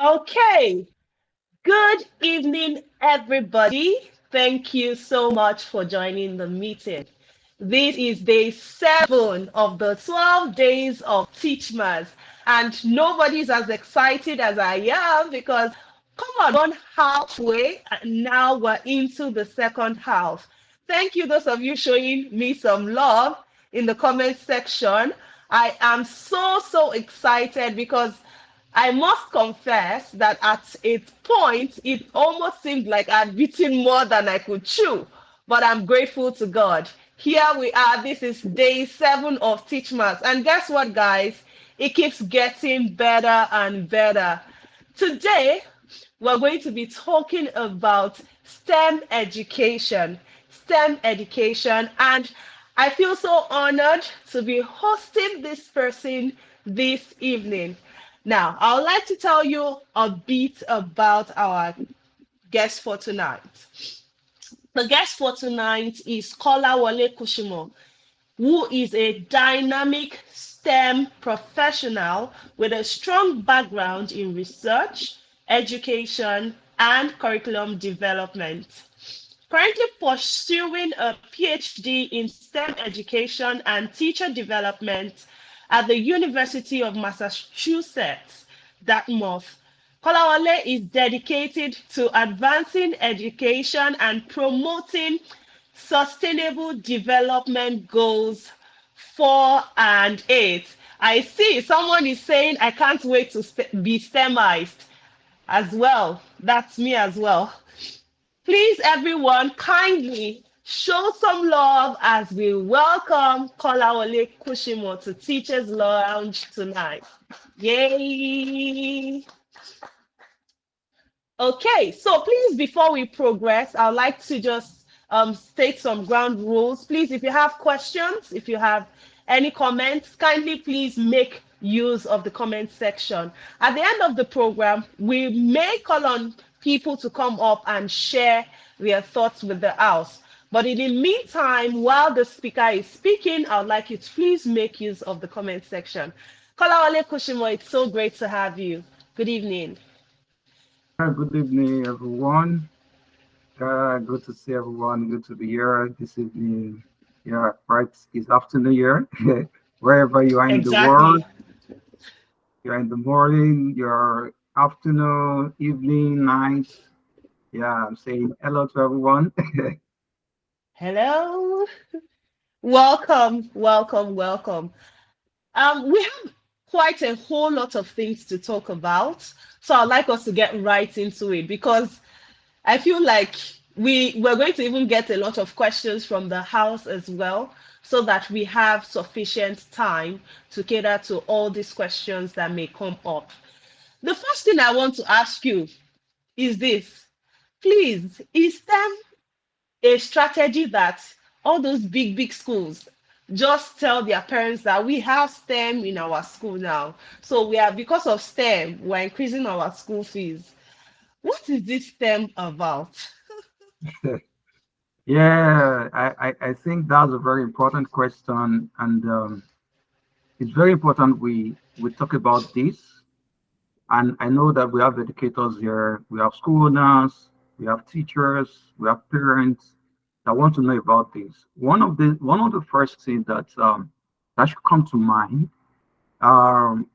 Okay, good evening, everybody. Thank you so much for joining the meeting. This is day 7 of the 12 days of Teachmas, and nobody's as excited as I am because come on, one halfway, and now we're into the second half. Thank you, those of you showing me some love in the comment section. I am so excited because I must confess that at a point, it almost seemed like I'd eaten more than I could chew. But I'm grateful to God. Here we are. This is day 7 of Teach Maths. And guess what, guys? It keeps getting better and better. Today, we're going to be talking about STEM education. STEM education. And I feel so honored to be hosting this person this evening. Now, I would like to tell you a bit about our guest for tonight. The guest for tonight is Kolawole Kushimo, who is a dynamic STEM professional with a strong background in research, education, and curriculum development. Currently pursuing a PhD in STEM education and teacher development at the University of Massachusetts, Dartmouth. Kolawole is dedicated to advancing education and promoting sustainable development goals 4 and 8. I see someone is saying, I can't wait to be STEMized as well. That's me as well. Please, everyone, kindly show some love as we welcome Kolawole Kushimo to Teachers Lounge tonight. Yay! Okay, so please, before we progress, I'd like to just state some ground rules. Please, if you have questions, if you have any comments, kindly please make use of the comment section. At the end of the program, we may call on people to come up and share their thoughts with the house. But in the meantime, while the speaker is speaking, I would like you to please make use of the comment section. Kolawole Kushimo, it's so great to have you. Good evening. Good evening, everyone. Good to see everyone. Good to be here this evening. Yeah, right. It's afternoon here. Wherever you are in the world, Exactly. you're in the morning, your afternoon, evening, night. Yeah, I'm saying hello to everyone. Hello. Welcome, welcome, welcome. We have quite a whole lot of things to talk about. So I'd like us to get right into it because I feel like we're going to even get a lot of questions from the house as well, so that we have sufficient time to cater to all these questions that may come up. The first thing I want to ask you is this. Please, is STEM a strategy that all those big schools just tell their parents that we have STEM in our school now? So we are, because of STEM, we're increasing our school fees. What is this STEM about? Yeah, I think that's a very important question, and it's very important we talk about this. And I know that we have educators here, we have school owners, we have teachers, we have parents that want to know about this. One of the first things that should come to mind, um,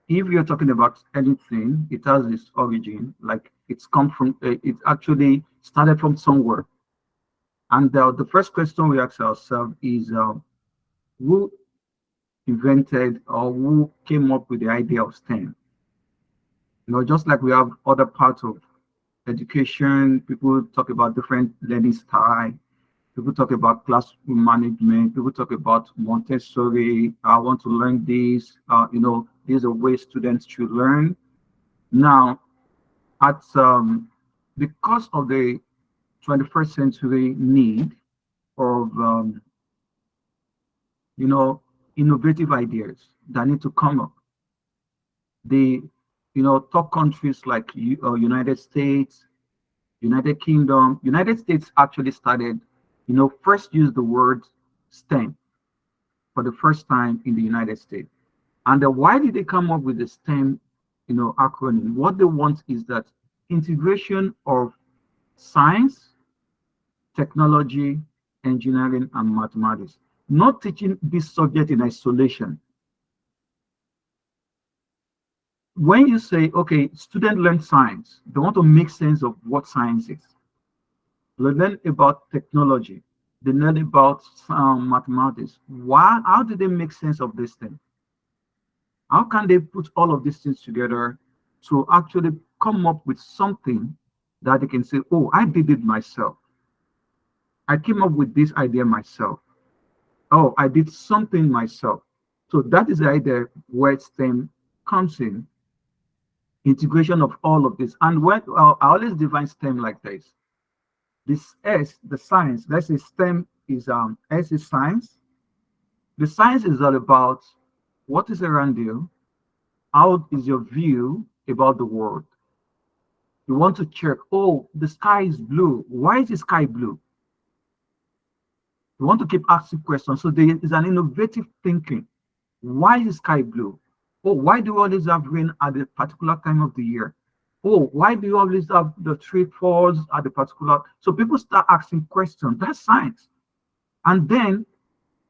if you're talking about anything, it has its origin, like it's come from, it actually started from somewhere. And the first question we ask ourselves is, who invented or who came up with the idea of STEM? Just like we have other parts of education, people talk about different learning style, people talk about classroom management, people talk about Montessori. I want to learn this. These are ways students should learn. Now, at because of the 21st century need of you know innovative ideas that need to come up, the top countries like United States, United Kingdom. United States actually started, first used the word STEM for the first time in the United States. And why did they come up with the STEM? acronym. What they want is that integration of science, technology, engineering, and mathematics. Not teaching this subject in isolation. When you say, okay, student learn science, they want to make sense of what science is. They learn about technology. They learn about mathematics. Why? How do they make sense of this thing? How can they put all of these things together to actually come up with something that they can say, oh, I did it myself. I came up with this idea myself. Oh, I did something myself. So that is the idea where STEM comes in, integration of all of this. And when I always define STEM like this. This S, the science, let's say STEM is S is science. The science is all about what is around you, how is your view about the world. You want to check, oh, the sky is blue. Why is the sky blue? You want to keep asking questions. So there is an innovative thinking. Why is sky blue? Oh, why do we always have rain at a particular time of the year? Oh, why do you always have the tree falls at the particular? So people start asking questions. That's science. And then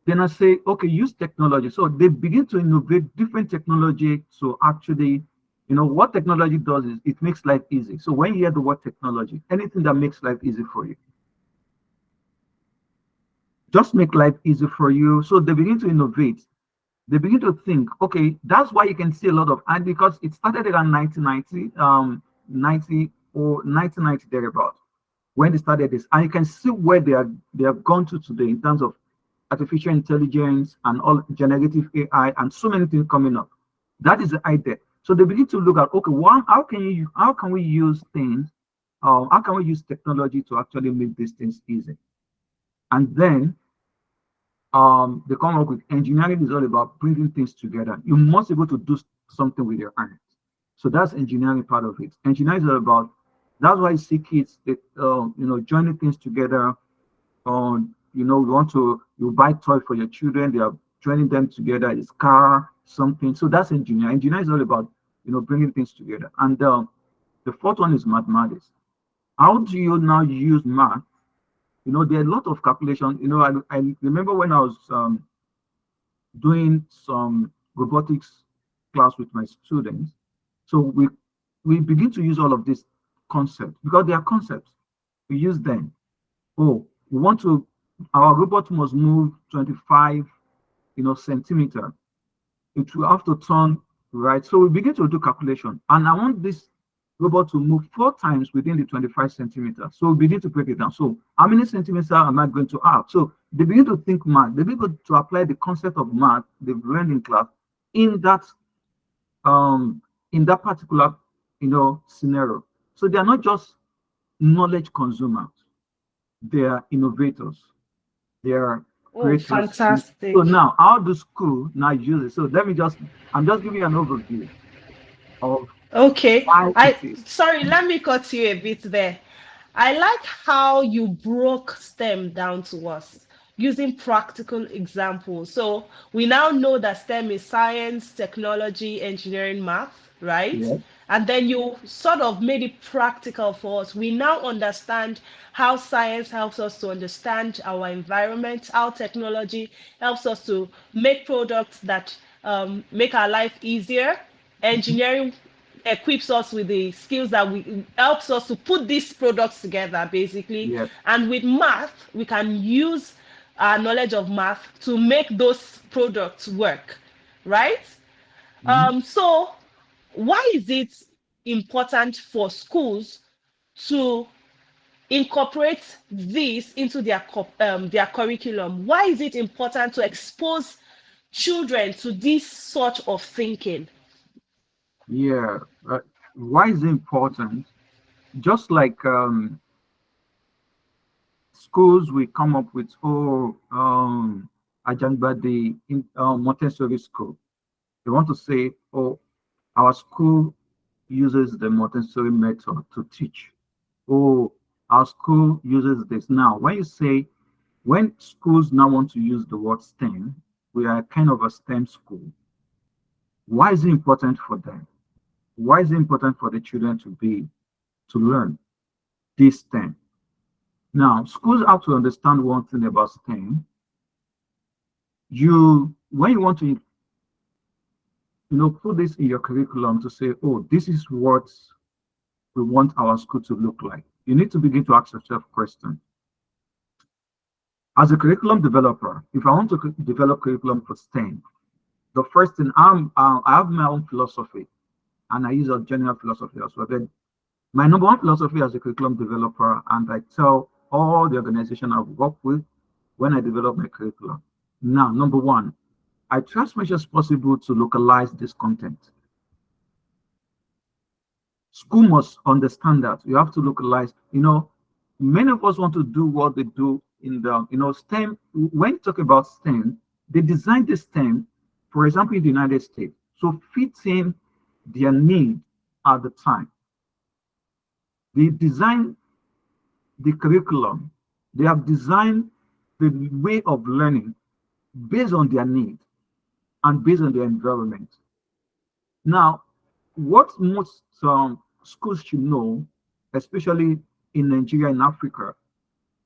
I say, okay, use technology. So they begin to innovate different technology to actually, what technology does is it makes life easy. So when you hear the word technology, anything that makes life easy for you, just make life easy for you. So they begin to innovate. They begin to think, okay, that's why you can see a lot of, and because it started around 1990, 90 or 1990 thereabout, when they started this, and you can see where they have gone to today in terms of artificial intelligence and all generative AI and so many things coming up. That is the idea. So they begin to look at, okay, one, how can we use things, how can we use technology to actually make these things easy? And then they come up with engineering is all about bringing things together. You must be able to do something with your hands. So that's engineering part of it. Engineering is all about, that's why you see kids that joining things together. You buy toy for your children, they are joining them together, it's car, something. So that's engineering. Engineering is all about bringing things together. And the fourth one is mathematics. How do you now use math? There are a lot of calculation. I remember when I was doing some robotics class with my students. So we begin to use all of these concepts because they are concepts. We use them. Oh, we want to, our robot must move 25, centimeter. It will have to turn right. So we begin to do calculation. And I want this robot to move 4 times within the 25 centimeters. So we begin to break it down. So how many centimeters am I going to have? So they begin to think math. They begin to apply the concept of math they've learned in class in that particular scenario. So they are not just knowledge consumers, they are innovators, they are Oh, creators. So fantastic. now how do school now use it? So I'm just giving you an overview of Okay. why it is. Sorry, let me cut you a bit there. I like how you broke STEM down to us using practical examples. So we now know that STEM is science, technology, engineering, math, right? Yeah. And then you sort of made it practical for us. We now understand how science helps us to understand our environment, how technology helps us to make products that make our life easier. Engineering equips us with the skills that we helps us to put these products together basically, Yeah. and with math we can use our knowledge of math to make those products work, right? Mhm. So why is it important for schools to incorporate this into their curriculum? Why is it important to expose children to this sort of thinking? Yeah. Why is it important? Just like schools, we come up with, Ajangbade in Montessori school. They want to say, oh, our school uses the Montessori method to teach. Oh, our school uses this. Now, when schools now want to use the word STEM, we are kind of a STEM school. Why is it important for them? Why is it important for the children to learn this STEM? Now, schools have to understand one thing about STEM. When you want to, put this in your curriculum to say, oh, this is what we want our school to look like. You need to begin to ask yourself questions. As a curriculum developer, if I want to develop curriculum for STEM, the first thing I have my own philosophy, and I use a general philosophy as well. Then my number one philosophy as a curriculum developer, and I tell all the organization I've worked with when I develop my curriculum. Now, number one, I try as much as possible to localize this content. School must understand that you have to localize. Many of us want to do what they do in the STEM. When you talk about STEM, they designed the STEM, for example, in the United States, so fitting their need at the time. They design the curriculum. They have designed the way of learning based on their need and based on their environment. Now, what most schools should know, especially in Nigeria and Africa,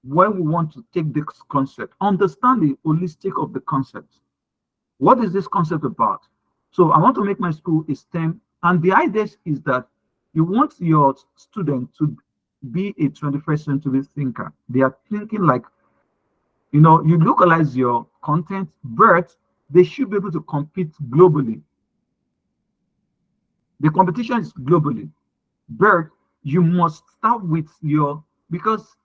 when we want to take this concept, understand the holistic of the concept. What is this concept about? So I want to make my school a STEM, and the idea is that you want your student to be a 21st century thinker. They are thinking like, you localize your content, but they should be able to compete globally. The competition is globally, but you must start with because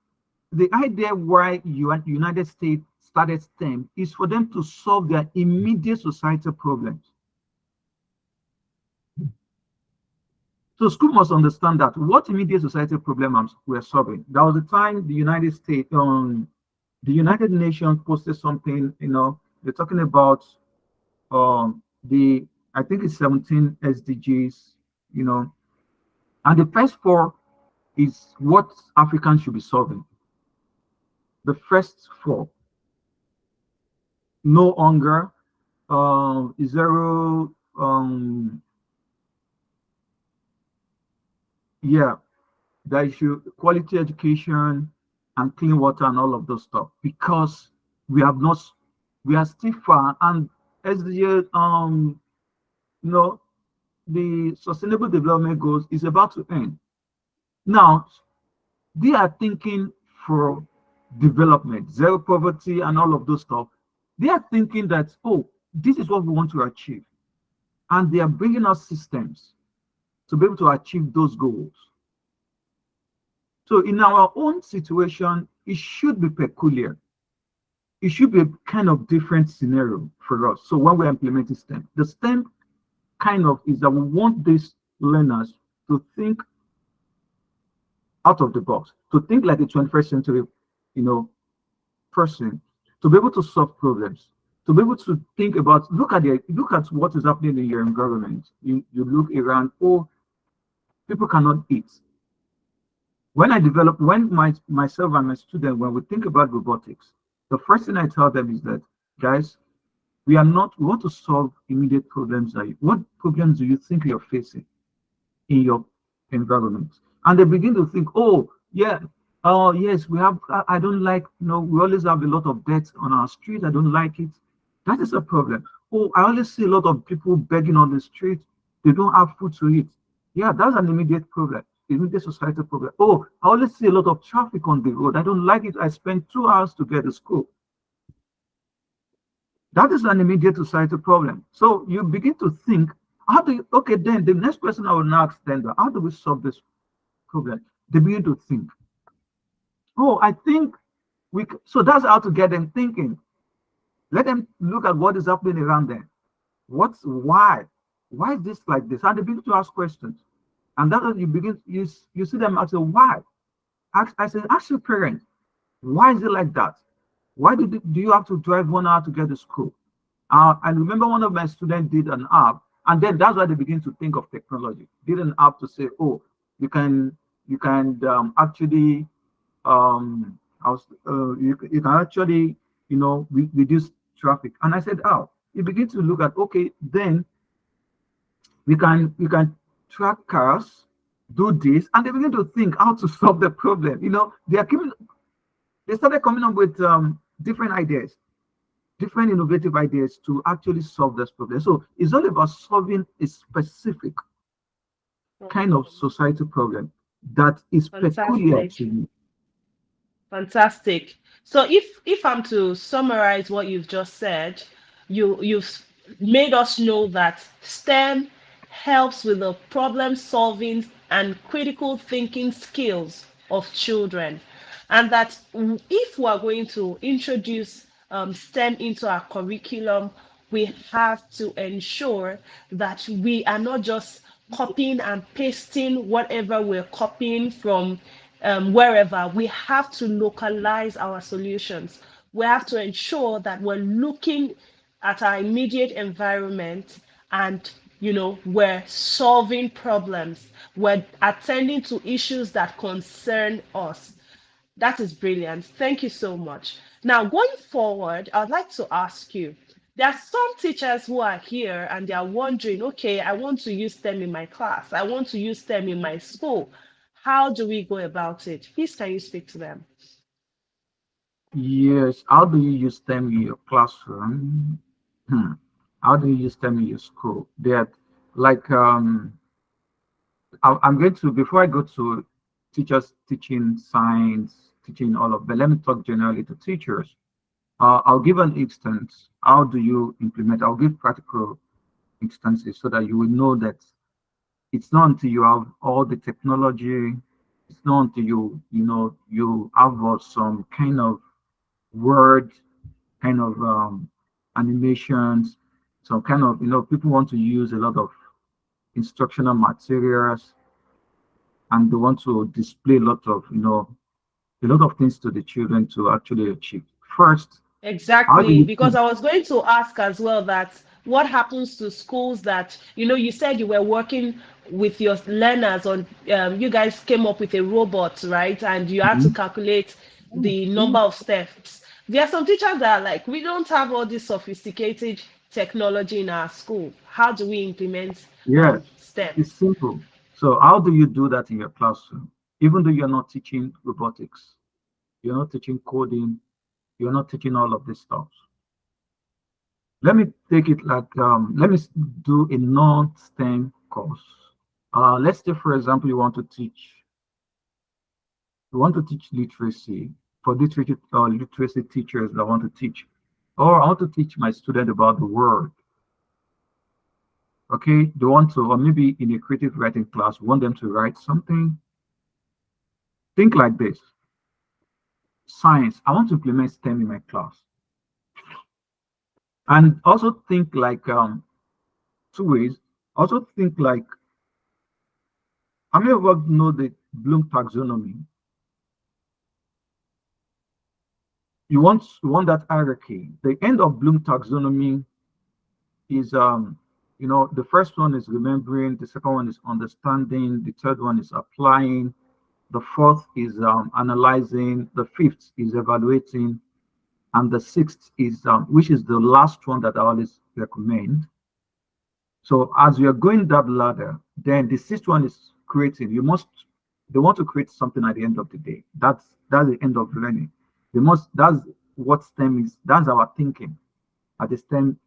the idea why United States started STEM is for them to solve their immediate societal problems. So school must understand that what immediate societal problems we're solving. There was a time the United States, the United Nations posted something, they're talking about I think it's 17 SDGs, and the first four is what Africans should be solving. The first four: no hunger, zero, that issue, quality education and clean water and all of those stuff, because we are still far, and as the sustainable development goals is about to end. Now, they are thinking for development, zero poverty and all of those stuff. They are thinking that, oh, this is what we want to achieve. And they are bringing us systems to be able to achieve those goals. So in our own situation, it should be peculiar. It should be a kind of different scenario for us. So when we're implementing STEM, the STEM kind of is that we want these learners to think out of the box, to think like a 21st century, person, to be able to solve problems, to be able to think about, look at what is happening in your environment. You look around, oh, people cannot eat. When myself and my students, when we think about robotics, the first thing I tell them is that, guys, we want to solve immediate problems. What problems do you think you're facing in your environment? And they begin to think, oh, yeah, oh, yes, I don't like, we always have a lot of debt on our street. I don't like it. That is a problem. Oh, I always see a lot of people begging on the street. They don't have food to eat. Yeah, that's an immediate problem, immediate societal problem. Oh, I always see a lot of traffic on the road. I don't like it. I spend 2 hours to get to school. That is an immediate societal problem. So you begin to think, okay, then the next question I will now ask them, how do we solve this problem? They begin to think, oh, I think so that's how to get them thinking. Let them look at what is happening around them. Why is this like this? And they begin to ask questions. And that's when you see them ask, why? I said, ask your parents, why is it like that? Why do you have to drive 1 hour to get to school? I remember one of my students did an app, and then that's why they begin to think of technology. Did an app to say, oh, you can actually you can actually reduce traffic. And I said, oh, you begin to look at, okay, then we can track cars, do this, and they begin to think how to solve the problem. They started coming up with different ideas, different innovative ideas to actually solve this problem. So it's all about solving a specific kind of societal problem that is peculiar Fantastic. to you. Fantastic. So if I'm to summarize what you've just said, you've made us know that STEM helps with the problem solving and critical thinking skills of children, and that if we are going to introduce STEM into our curriculum, we have to ensure that we are not just copying and pasting whatever we're copying from wherever. We have to localize our solutions. We have to ensure that we're looking at our immediate environment, and we're solving problems, we're attending to issues that concern us. That is brilliant. Thank you so much. Now, going forward, I'd like to ask you, there are some teachers who are here and they are wondering, okay, I want to use them in my class. I want to use them in my school. How do we go about it? Please, can you speak to them? Yes, how do you use them in your classroom? Hmm. How do you use them in your school? That like I'm going to, before I go to teachers teaching science, teaching all of, but let me talk generally to teachers. I'll give an instance. How do you implement? I'll give practical instances so that you will know that it's not until you have all the technology, it's not until you have some kind of word, kind of animations, some kind of, people want to use a lot of instructional materials and they want to display a lot of things to the children to actually achieve. First, how do Exactly, you because think? I was going to ask as well that what happens to schools that, you said you were working with your learners on, you guys came up with a robot, right? And you had to Mhm. calculate the number of steps. There are some teachers that are like, we don't have all this sophisticated technology in our school. How do we implement Yeah, STEM? it's simple. So how do you do that in your classroom? Even though you're not teaching robotics, you're not teaching coding, you're not teaching all of this stuff. Let me take it like let me do a non-STEM course. Let's say, for example, you want to teach literacy for literacy teachers that want to teach, or I want to teach my student about the world. Okay, they want to, or maybe in a creative writing class, we want them to write something. Think like this: science. I want to implement STEM in my class, and also think like two ways. Also think like, how many of us know the Bloom taxonomy? You want that hierarchy. The end of Bloom taxonomy is the first one is remembering, the second one is understanding, the third one is applying, the fourth is analyzing, the fifth is evaluating, and the sixth is which is the last one that I always recommend. So as you're going that ladder, then the sixth one is creative. They want to create something at the end of the day. That's the end of learning. That's what STEM is. That's our thinking at the STEM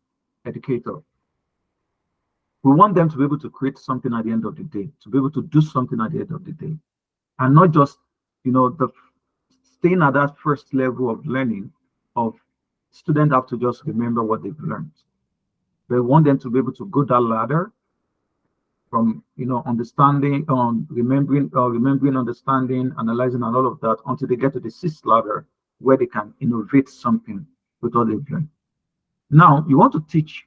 educator. We want them to be able to create something at the end of the day, to be able to do something at the end of the day, and not just, the staying at that first level of learning of students have to just remember what they've learned. We want them to be able to go that ladder from, understanding, remembering, understanding, analyzing, and all of that until they get to the sixth ladder where they can innovate something with what they've learned. Now, you want to teach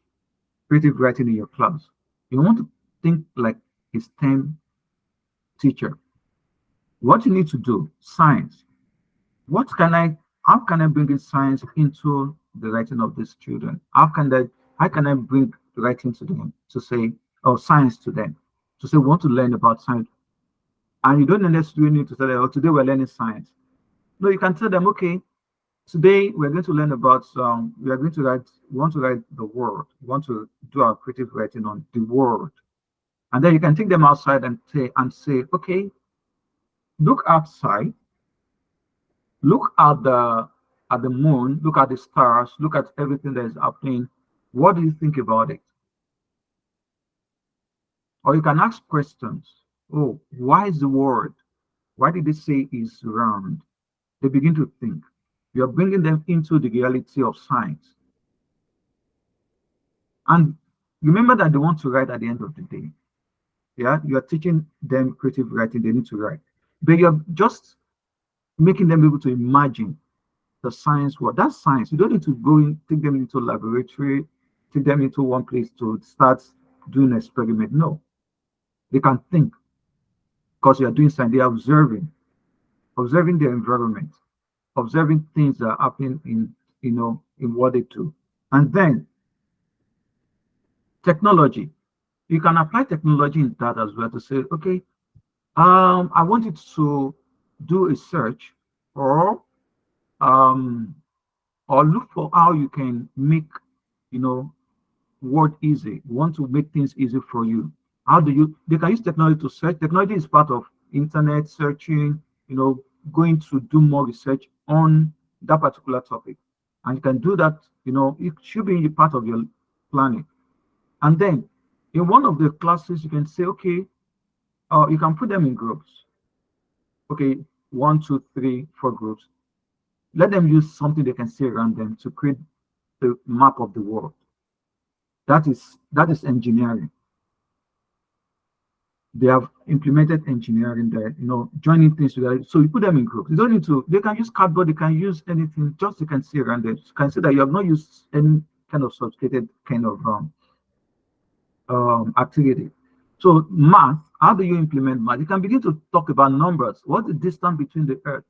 creative writing in your class. You want to think like a STEM teacher. What you need to do, science. What can I, how can I bring in science into the writing of these children? How can I bring writing to them to say, or science to them, to say, we want to learn about science. And you don't necessarily need to tell them, oh, today we're learning science. No, you can tell them, okay, today we're going to learn about, we want to write the world. We want to do our creative writing on the world. And then you can take them outside and say, okay, look outside, look at the moon, look at the stars, look at everything that is happening. What do you think about it? Or you can ask questions. Oh, why is the world? Why did they say is round? They begin to think. You're bringing them into the reality of science. And remember that they want to write at the end of the day. Yeah, you're teaching them creative writing, they need to write. But you're just making them able to imagine the science world. That's science. You don't need to go in, take them into laboratory, take them into one place to start doing an experiment. No, they can think because you are doing science. They are observing their environment, observing things that are happening in what they do. And then technology. You can apply technology in that as well to say, okay, I want it to do a search or um, or look for how you can make you know word easy. You want to make things easy for you. How do you? They can use technology to search. Technology is part of internet searching. Going to do more research on that particular topic, and you can do that. It should be part of your planning. And then in one of the classes, you can say, okay, you can put them in groups. Okay, one, two, three, four groups. Let them use something they can see around them to create the map of the world. That is engineering. They have implemented engineering there, joining things together. So you put them in groups. You don't need to, they can use cardboard, they can use anything, just they can see around them. You can see that you have not used any kind of sophisticated kind of activity. So math, how do you implement math? You can begin to talk about numbers. What's the distance between the earth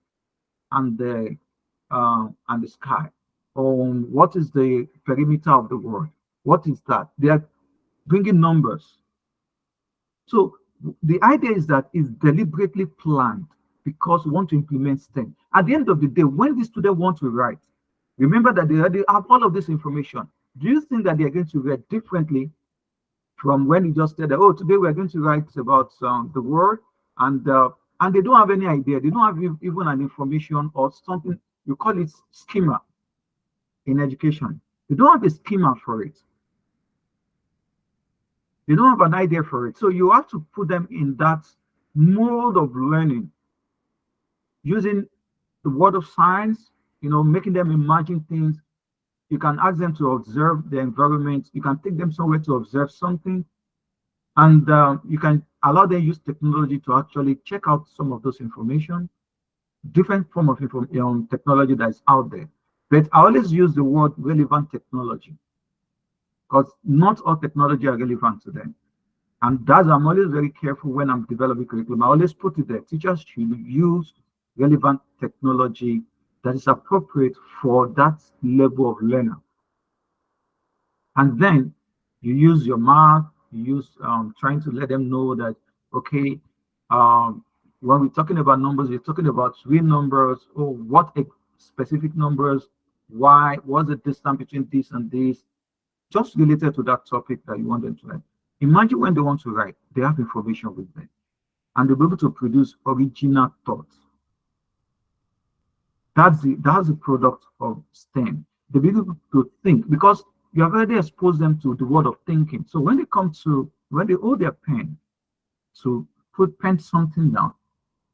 and the sky? What is the perimeter of the world? What is that? They are bringing numbers. So the idea is that it's deliberately planned because we want to implement STEM. At the end of the day, when the student wants to write, remember that they already have all of this information. Do you think that they are going to write differently from when you just said, oh, today we're going to write about the world, and they don't have any idea. They don't have even an information or something. You call it schema in education. They don't have a schema for it. They don't have an idea for it. So you have to put them in that mode of learning using the word of science, making them imagine things. You can ask them to observe the environment. You can take them somewhere to observe something. And you can allow them use technology to actually check out some of those information, different form of technology that is out there. But I always use the word relevant technology because not all technology are relevant to them. And that's I'm always very careful when I'm developing curriculum. I always put it there. Teachers should use relevant technology that is appropriate for that level of learner. And then you use your math, you use trying to let them know that, okay, when we're talking about numbers, we're talking about real numbers, or what specific numbers, why, what's the distance between this and this, just related to that topic that you want them to learn. Imagine when they want to write, they have information with them, and they'll be able to produce original thoughts. That's the product of STEM. They'll be able to think because you have already exposed them to the world of thinking. So when they hold their pen to pen something down,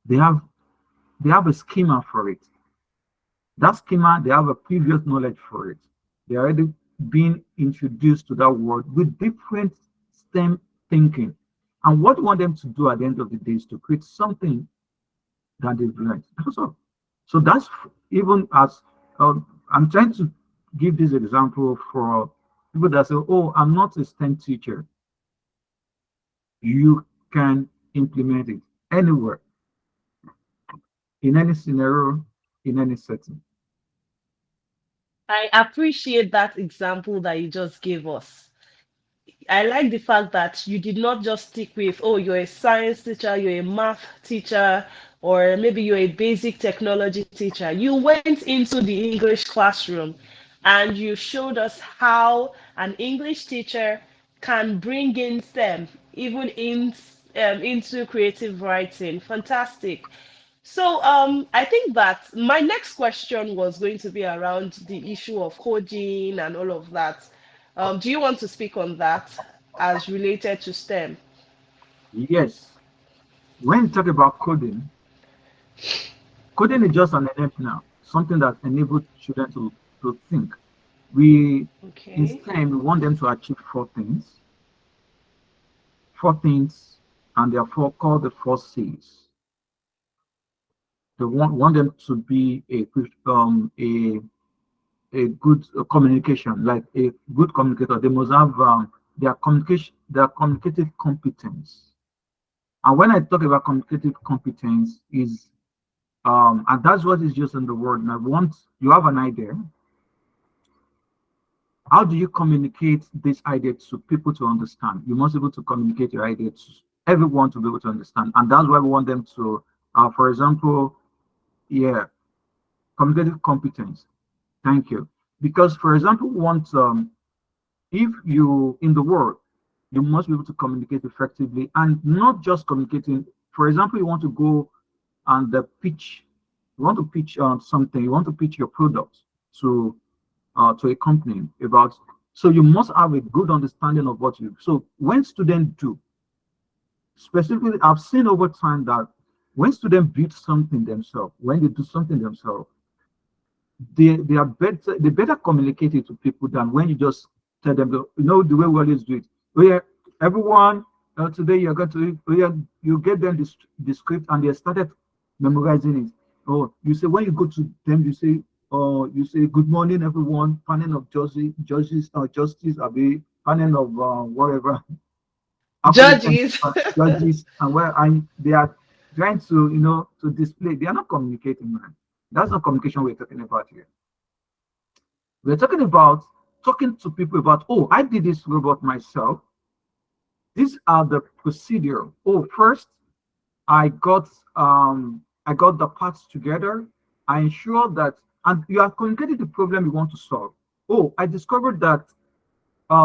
they have a schema for it. That schema, they have a previous knowledge for it. They are already being introduced to that world with different STEM thinking. And what we want them to do at the end of the day is to create something that they've learned. That's all. So that's even as I'm trying to give this example for people that say, oh, I'm not a STEM teacher. You can implement it anywhere, in any scenario, in any setting. I appreciate that example that you just gave us. I like the fact that you did not just stick with, oh, you're a science teacher, you're a math teacher, or maybe you're a basic technology teacher. You went into the English classroom and you showed us how an English teacher can bring in STEM even into creative writing. Fantastic. So I think that my next question was going to be around the issue of coding and all of that. Do you want to speak on that as related to STEM? Yes. When you talk about coding, coding is just an enabler, something that enables children to think. We in Okay. STEM we want them to achieve four things, and therefore called the four C's. They want them to be a good communication, like a good communicator. They must have their communicative competence. And when I talk about communicative competence, is and that's what is just in the word. Now, once you have an idea, how do you communicate this idea to people to understand? You must be able to communicate your idea to everyone to be able to understand, and that's why we want them to, for example, yeah, communicative competence. Thank you. Because, for example, we want if you in the world, you must be able to communicate effectively and not just communicating. For example, you want to go and pitch, you want to pitch something, you want to pitch your product to to a company about. So you must have a good understanding of what you. So when students do, specifically, I've seen over time that when students build something themselves, when they do something themselves, they are better, they better communicate it to people than when you just tell them, the way we always do it. Oh yeah, everyone, today you're going to, oh yeah, you get them the script and they started memorizing it. Oh, you say when you go to them, you say, oh, you say good morning everyone, panel of justice, abi panel of whatever, applicant Judges. judges, and where and they are trying to to display. They are not communicating, man. That's not communication we're talking about here. We're talking about talking to people about, oh, I did this robot myself. These are the procedure. Oh, first I got the parts together. I ensure that, and you are communicating the problem you want to solve. Oh, I discovered that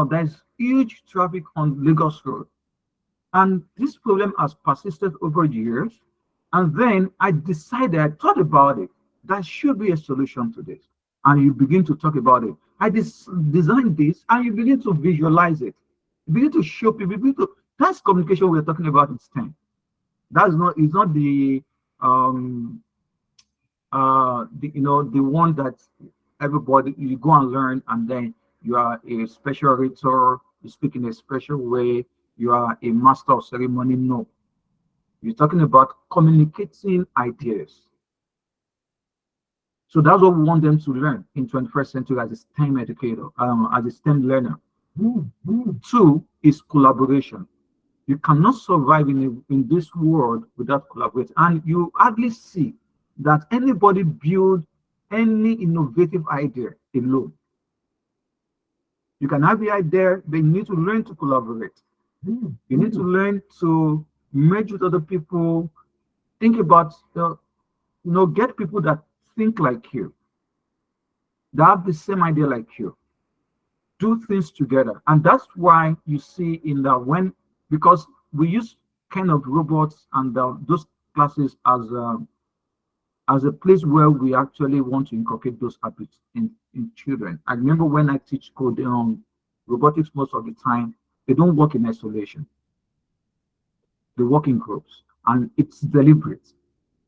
there's huge traffic on Lagos Road. And this problem has persisted over years. And then I decided, I thought about it. There should be a solution to this. And you begin to talk about it. I designed this, and you begin to visualize it. You begin to show people. That's communication we're talking about in STEM. That's not. It's not the one that everybody you go and learn, and then you are a special orator. You speak in a special way. You are a master of ceremony. No, you're talking about communicating ideas. So that's what we want them to learn in 21st century as a STEM educator, as a STEM learner. Two is collaboration. You cannot survive in this world without collaborating. And you hardly see that anybody build any innovative idea alone. You can have the idea, but you need to learn to collaborate. You need to learn to merge with other people, think about, get people that think like you, that have the same idea like you, do things together. And that's why you see in the because we use kind of robots and those classes as a place where we actually want to inculcate those habits in children. I remember when I teach code robotics, most of the time they don't work in isolation, they work in groups, and it's deliberate.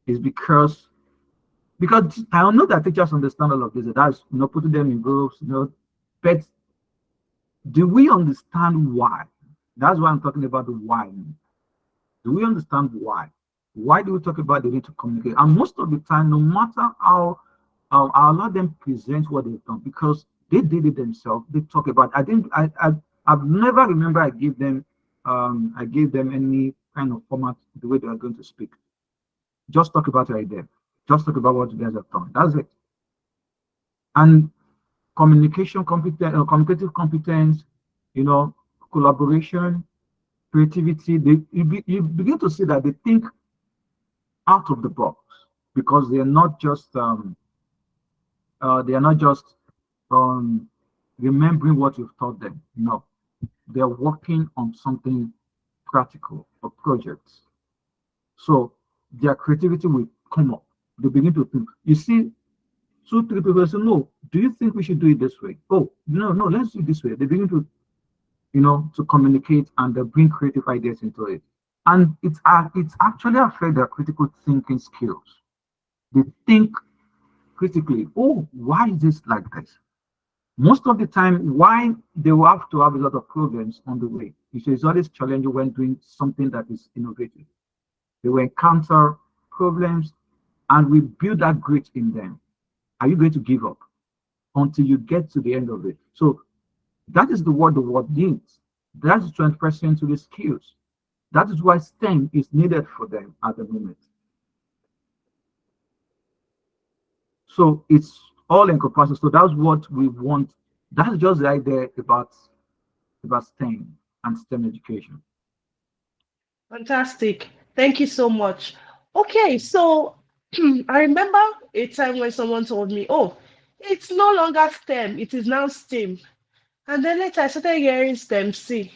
It's because I know that teachers understand all of this. That's putting them in groups, but do we understand why? That's why I'm talking about the why. Do we understand why? Why do we talk about the need to communicate? And most of the time, no matter how I allow them present what they've done because they did it themselves. They talk about. I didn't. I've never remember I gave them any kind of format the way they are going to speak. Just talk about your idea. Just talk about what you guys have done. That's it. And communication competence, communicative competence, collaboration, creativity. You begin to see that they think out of the box because they are not just remembering what you've taught them. No, they're working on something practical or projects. So their creativity will come up. They begin to think. You see, two, three people say, no, do you think we should do it this way? Oh, no, no, let's do it this way. They begin to, to communicate and they bring creative ideas into it. And it's actually affect their critical thinking skills. They think critically, oh, why is this like this? Most of the time, why they will have to have a lot of problems on the way. It's always challenging when doing something that is innovative. They will encounter problems and we build that grit in them. Are you going to give up until you get to the end of it? So that is what the world needs. That is 20th century skills. That is why STEM is needed for them at the moment. So it's all encompassing. So that's what we want. That's just the idea about STEM and STEM education. Fantastic. Thank you so much. Okay, so I remember a time when someone told me, oh, it's no longer STEM, it is now STEAM. And then later I started hearing STEM C.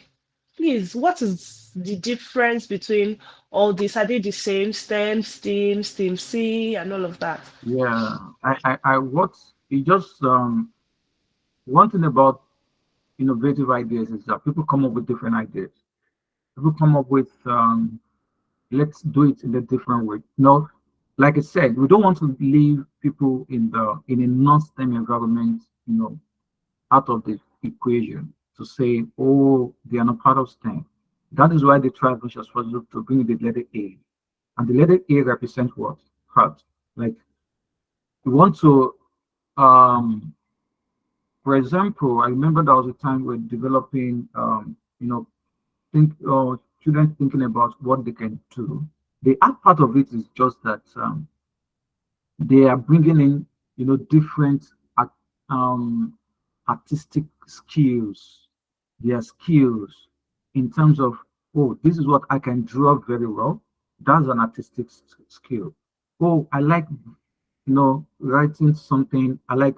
Please, what is the difference between all these? Are they the same? STEM, STEAM, STEAM C, and all of that? Yeah, I what it just one thing about innovative ideas is that people come up with different ideas. People come up with let's do it in a different way. No, like I said, we don't want to leave people in a non-STEM environment, out of the equation to say, oh, they are not part of STEM. That is why they try as much as possible to bring the letter A. And the letter A represents what? Heart. Like we want to for example, I remember there was a time we're developing think children thinking about what they can do. The art part of it is just that they are bringing in different um, artistic skills, their skills in terms of, oh, this is what I can draw very well. That's an artistic skill. Oh, I like writing something. I like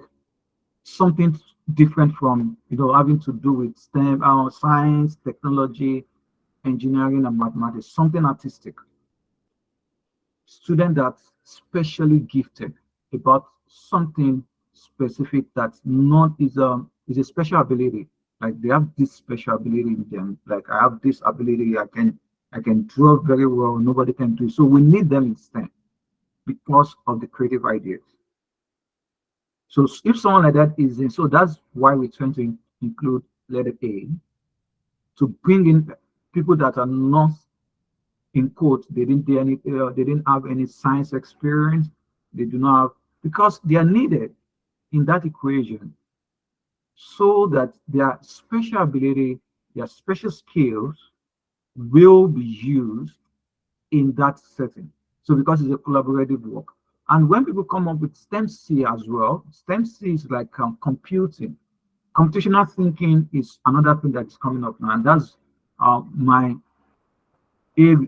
something different from having to do with STEM, science, technology, engineering, and mathematics. Something artistic. Student that's specially gifted about something specific that's not is a special ability. Like they have this special ability in them. Like I have this ability, I can draw very well, nobody can do. So we need them in STEM because of the creative ideas. So if someone like that is in, so that's why we're trying to include letter A to bring in people that are not in quote, they didn't have any science experience. They do not have because they are needed in that equation so that their special ability, their special skills will be used in that setting. So because it's a collaborative work. And when people come up with STEM C as well, STEM C is like computing. Computational thinking is another thing that is coming up now, and that's my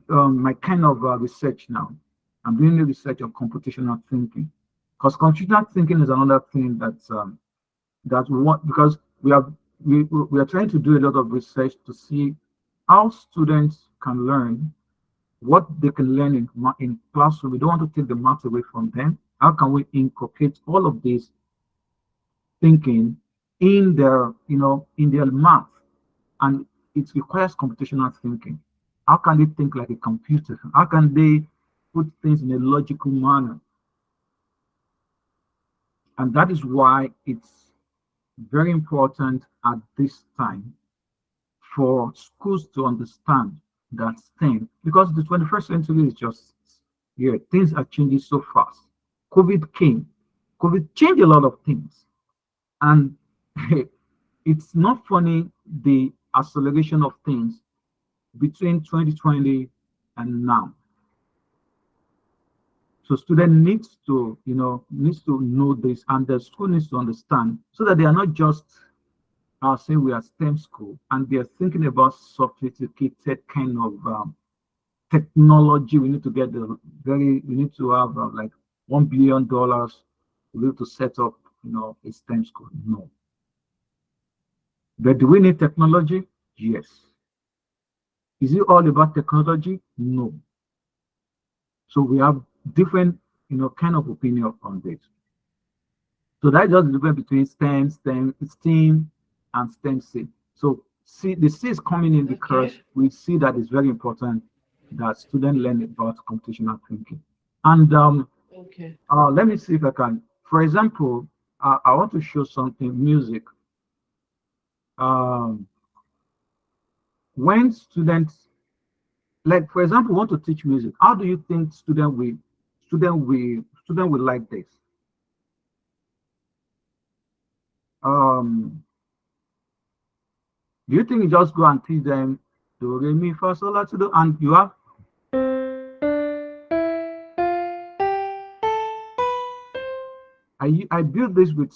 my kind of research now. I'm doing the research on computational thinking because computational thinking is another thing that we want because we are trying to do a lot of research to see how students can learn what they can learn in classroom. We don't want to take the math away from them. How can we inculcate all of this thinking in their in their math? And it requires computational thinking. How can they think like a computer? How can they put things in a logical manner? And that is why it's very important at this time for schools to understand that STEM, because the 21st century is just here. Things are changing so fast. COVID came. COVID changed a lot of things. And it's not funny the acceleration of things between 2020 and now. So student needs to know this, and the school needs to understand so that they are not just saying we are STEM school and they are thinking about sophisticated kind of technology. We need to get we need to have like $1 billion to be able to set up a STEM school. No. But do we need technology? Yes. Is it all about technology? No. So we have different, kind of opinion on this. So that's just the difference between STEM, and STEM C. So C, the C is coming in Okay. because we see that it's very important that students learn about computational thinking. And Okay. let me see if I can. For example, I want to show something, music. Um, when students, like for example, want to teach music, how do you think student will like this? Um, do you think you just go and teach them do re mi fa sol la ti do, and you have I built this with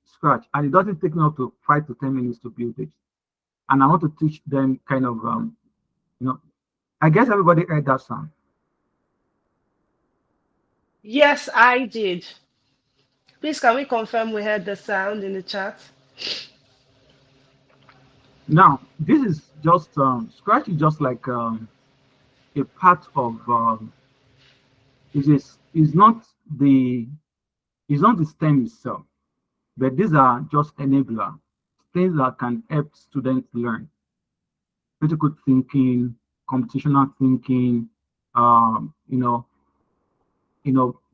Scratch, and it doesn't take me up to 5 to 10 minutes to build it. And I want to teach them kind of you know, I guess everybody heard that sound. Yes, I did. Please, can we confirm we heard the sound in the chat? Now, this is just Scratch is just like a part of is not the STEM itself, but these are just enabler things that can help students learn critical thinking, computational thinking, you know,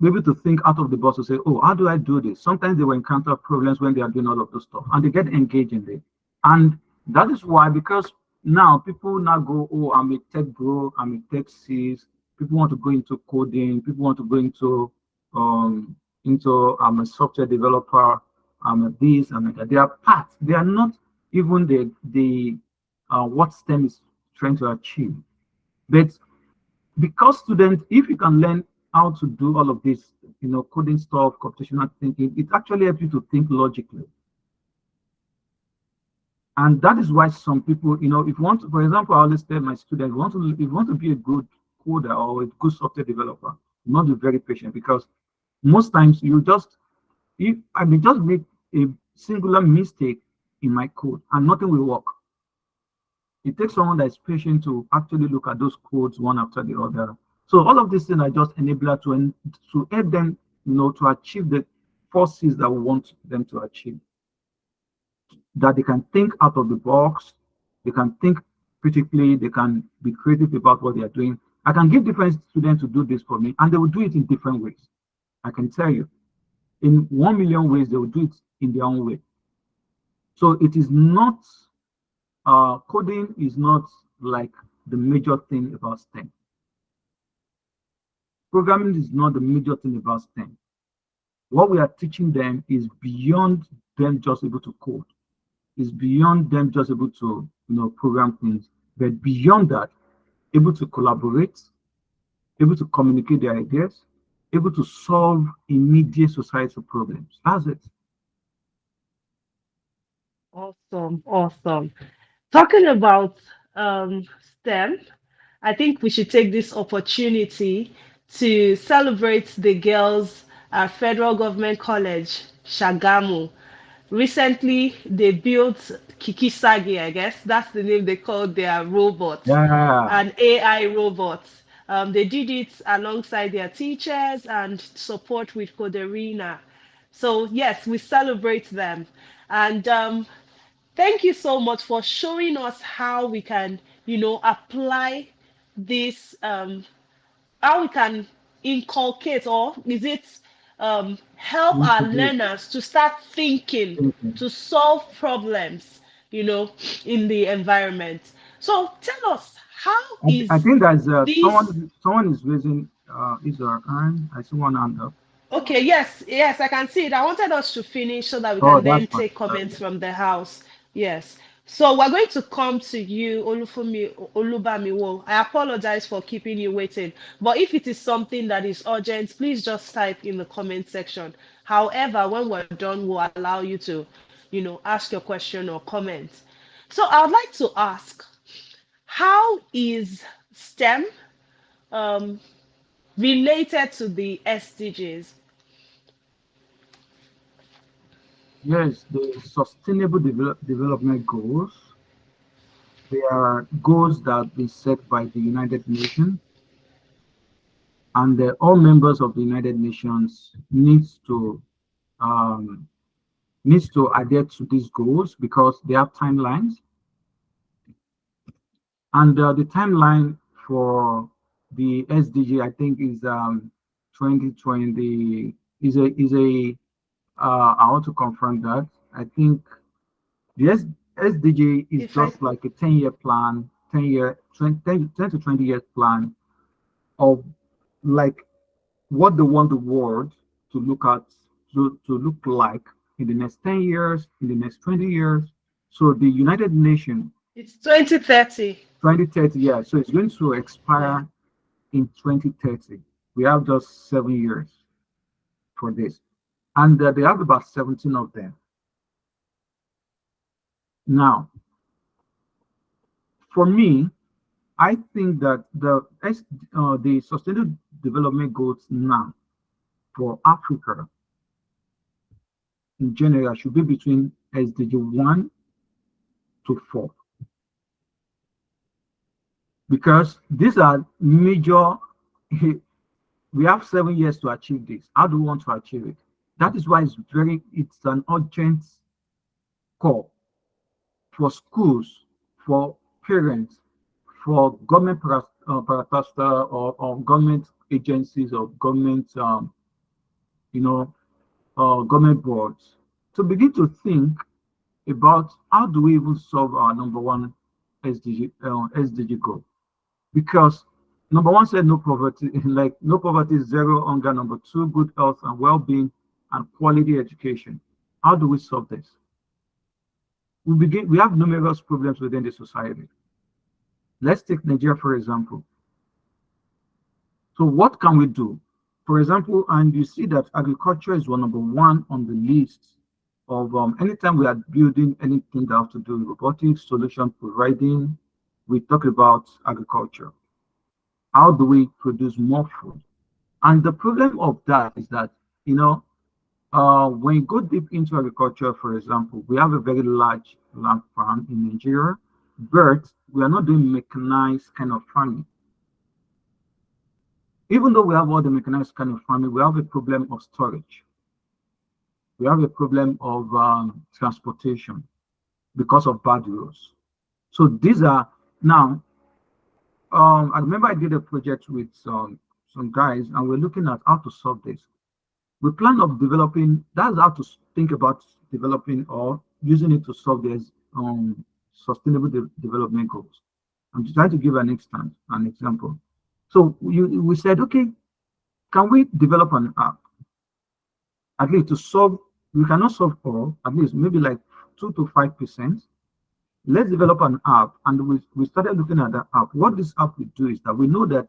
be able to think out of the box to say, oh, how do I do this? Sometimes they will encounter problems when they are doing all of those stuff and they get engaged in it. And that is why, because now people now go, oh, I'm a tech bro, I'm a tech sis. People want to go into coding, people want to go into I'm a software developer, I'm a this, I'm a that. They are parts, they are not even the what STEM is trying to achieve. But because students, if you can learn how to do all of this, coding stuff, computational thinking, it actually helps you to think logically. And that is why some people, if you want to, for example, I always tell my students, if you want to be a good coder or a good software developer, you must be very patient, because most times you just, if I may just make a singular mistake in my code and nothing will work. It takes someone that is patient to actually look at those codes one after the other. So all of these things are just enabler to help them, to achieve the forces that we want them to achieve. That they can think out of the box, they can think critically, they can be creative about what they are doing. I can give different students to do this for me, and they will do it in different ways. I can tell you, in 1 million ways, they will do it in their own way. So it is not coding is not like the major thing about STEM. Programming is not the major thing about STEM. What we are teaching them is beyond them just able to code. Is beyond them just able to program things, but beyond that, able to collaborate, able to communicate their ideas, able to solve immediate societal problems. That's it. Awesome, awesome. Talking about STEM, I think we should take this opportunity to celebrate the girls at Federal Government College, Shagamu. Recently, they built Kikisagi, I guess. That's the name they called their robot, Yeah. an AI robot. They did it alongside their teachers and support with Coderina. So, yes, we celebrate them. And thank you so much for showing us how we can, apply this, how we can inculcate, or is it help our Integrate. learners to start thinking, Thinking. to solve problems, you know, in the environment. So tell us, how I is think there's this? someone is raising his or her hand. I see one hand up. Okay, yes, yes, I can see it. I wanted us to finish so that we Oh, can that's then fine. take comments from the house. Yes. So we're going to come to you, Olufumi Olubamiwo. I apologize for keeping you waiting. But if it is something that is urgent, please just type in the comment section. However, when we're done, we'll allow you to, ask your question or comment. So I would like to ask, how is STEM um, related to the SDGs? Yes, the Sustainable Development Goals. There are goals that have been set by the United Nations, and all members of the United Nations um, needs to adhere to these goals because they have timelines. And the timeline for the SDG, I think, is 2020. I want to confirm that. I think the SDG is If I just like a 10-year plan, 10 to 20 years plan of like what they want the world to look at, to look like in the next 10 years, in the next 20 years. So the United Nations it's 2030. 2030, yeah. So it's going to Yeah. expire in 2030. We have just 7 years for this. And they have about 17 of them. Now, for me, I think that the Sustainable Development Goals now for Africa in general should be between SDG 1 to 4 because these are major. We have 7 years to achieve this. How do we want to achieve it? That is why it's an urgent call for schools, for parents, for government or government agencies or government, you know, government boards to begin to think about how do we even solve our number one SDG goal. Because number one said no poverty, like no poverty, zero hunger. Number two, good health and well-being and quality education. How do we solve this? We have numerous problems within the society. Let's take Nigeria, for example. So what can we do? For example, and you see that agriculture is number one on the list of anytime we are building anything that has to do with robotics, solution providing, we talk about agriculture. How do we produce more food? And the problem of that is that, when you go deep into agriculture, for example, we have a very large land farm in Nigeria, but we are not doing mechanized kind of farming. Even though we have all the mechanized kind of farming, we have a problem of storage. We have a problem of transportation because of bad roads. So these are now. I remember I did a project with some guys, and we're looking at how to solve this. We plan of developing. That's how to think about developing or using it to solve these sustainable development goals. I'm trying to give an example. So we said, okay, can we develop an app at least to solve? We cannot solve all, at least maybe like 2 to 5%. Let's develop an app, and we started looking at that app. What this app will do is that we know that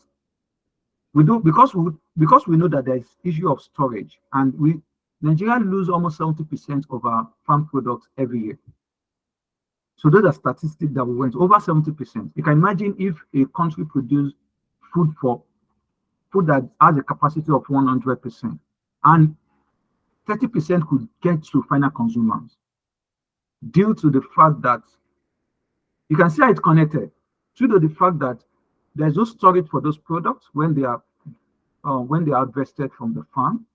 we do because we know that there is issue of storage, and we Nigeria lose almost 70% of our farm products every year. So those are statistics that we went over 70%. You can imagine if a country produced food that has a capacity of 100%, and 30% could get to final consumers due to the fact that you can see how it's connected due to the fact that there's no storage for those products when they are harvested from the farm,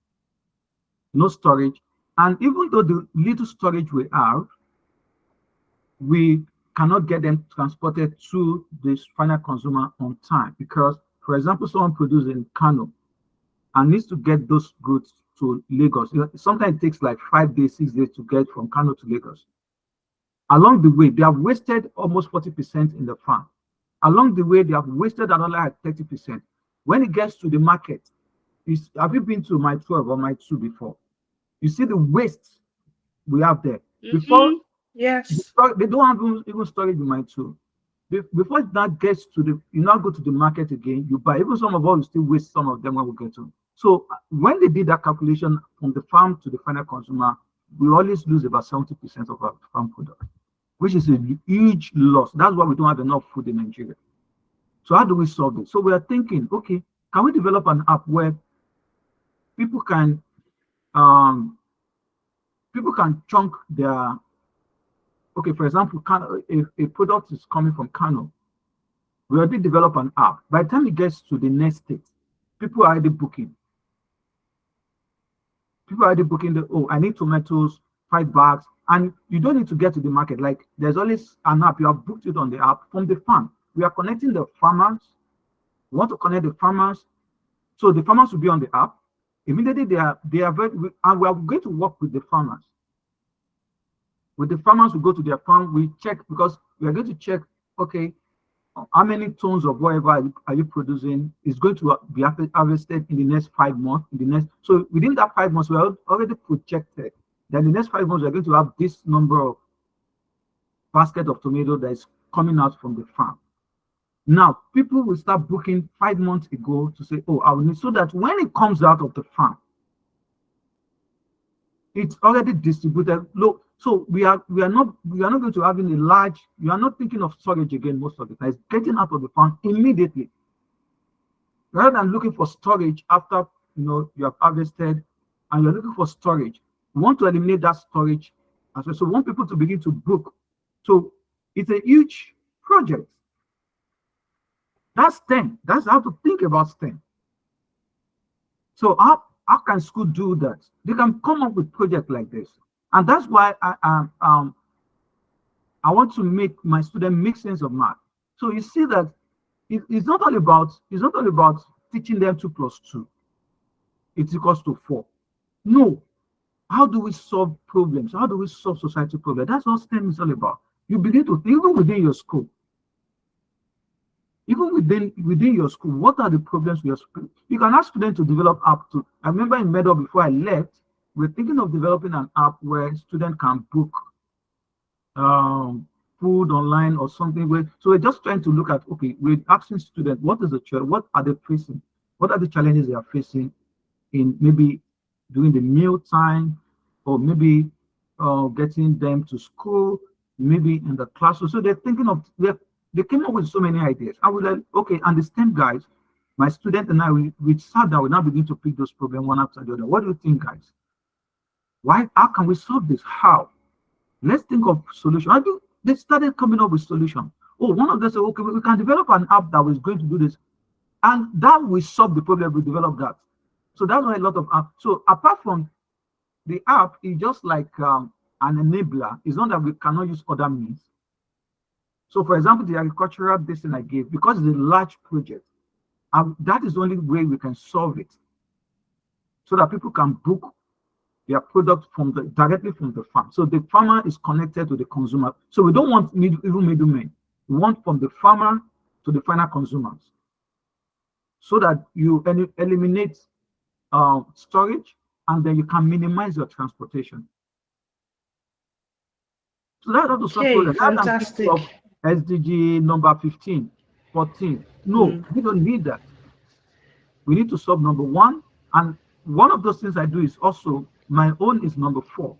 no storage, and even though the little storage we have, we cannot get them transported to the final consumer on time because, for example, someone produces in Kano and needs to get those goods to Lagos. Sometimes it takes like 5 days, 6 days to get from Kano to Lagos. Along the way, they have wasted almost 40% in the farm. Along the way, they have wasted another like 30%. When it gets to the market, have you been to my 12 or my 2 before? You see the waste we have there. Before, Mm-hmm. Yes. they don't have even storage in my 2. Before that gets to you now go to the market again, you buy. Even some of us will still waste some of them when we get to. So when they did that calculation from the farm to the final consumer, we always lose about 70% of our farm product, which is a huge loss. That's why we don't have enough food in Nigeria. So how do we solve it? So we are thinking, okay, can we develop an app where people can um, chunk their okay, for example, if a product is coming from Kano, we already develop an app. By the time it gets to the next state, people are already booking. People are already booking the, oh, I need tomatoes, 5 bags, and you don't need to get to the market. Like there's always an app. You have booked it on the app from the farm. We are connecting the farmers. We want to connect the farmers. So the farmers will be on the app. Immediately they are very, and we are going to work with the farmers. With the farmers, we go to their farm, we check because we are going to check, okay, how many tons of whatever are you producing is going to be harvested in the next 5 months, in the next, so within that 5 months, we are already projected that in the next 5 months, we're going to have this number of basket of tomato that is coming out from the farm. Now, people will start booking 5 months ago to say, oh, I will need, so that when it comes out of the farm, it's already distributed. Look, so we are not going to having a large. You are not thinking of storage again most of the time. It's getting out of the farm immediately, rather than looking for storage after you have harvested, and you're looking for storage. We want to eliminate that storage as well. So we want people to begin to book. So it's a huge project. That's 10. That's how to think about 10. So how can school do that? They can come up with projects like this, and that's why I want to make my student make sense of math. So you see that it's not all about teaching them 2 plus 2 it's equals to 4. No, how do we solve problems? How do we solve society problems? That's what STEM is all about. You begin to think even within your school. Even within your school, what are the problems we are? You can ask students to develop app to. I remember in Meadow before I left, we're thinking of developing an app where students can book food online or something. So we're just trying to look at, okay, we're asking students what is the challenge, what are they facing, what are the challenges they are facing in maybe during the meal time, or maybe getting them to school, maybe in the classroom. So they're thinking of they came up with so many ideas. I was like, okay, understand, guys. My student and I, we sat down, we now begin to pick those problems one after the other. What do you think, guys? Why? How can we solve this? How? Let's think of solution. I think they started coming up with solution. Oh, one of them said, okay, we can develop an app that was going to do this, and that will solve the problem. We develop that. So that's why a lot of apps. So apart from the app, is just like an enabler. It's not that we cannot use other means. So, for example, the agricultural destination I gave, because it's a large project, that is the only way we can solve it, so that people can book their product directly from the farm. So the farmer is connected to the consumer. So we don't want even middlemen. We want from the farmer to the final consumers, so that you eliminate storage, and then you can minimize your transportation. So that's how to solve Okay, problems. Rather than thinking of fantastic. SDG number 15, 14. No, we don't need that. We need to solve number 1. And one of those things I do is also, my own is number 4,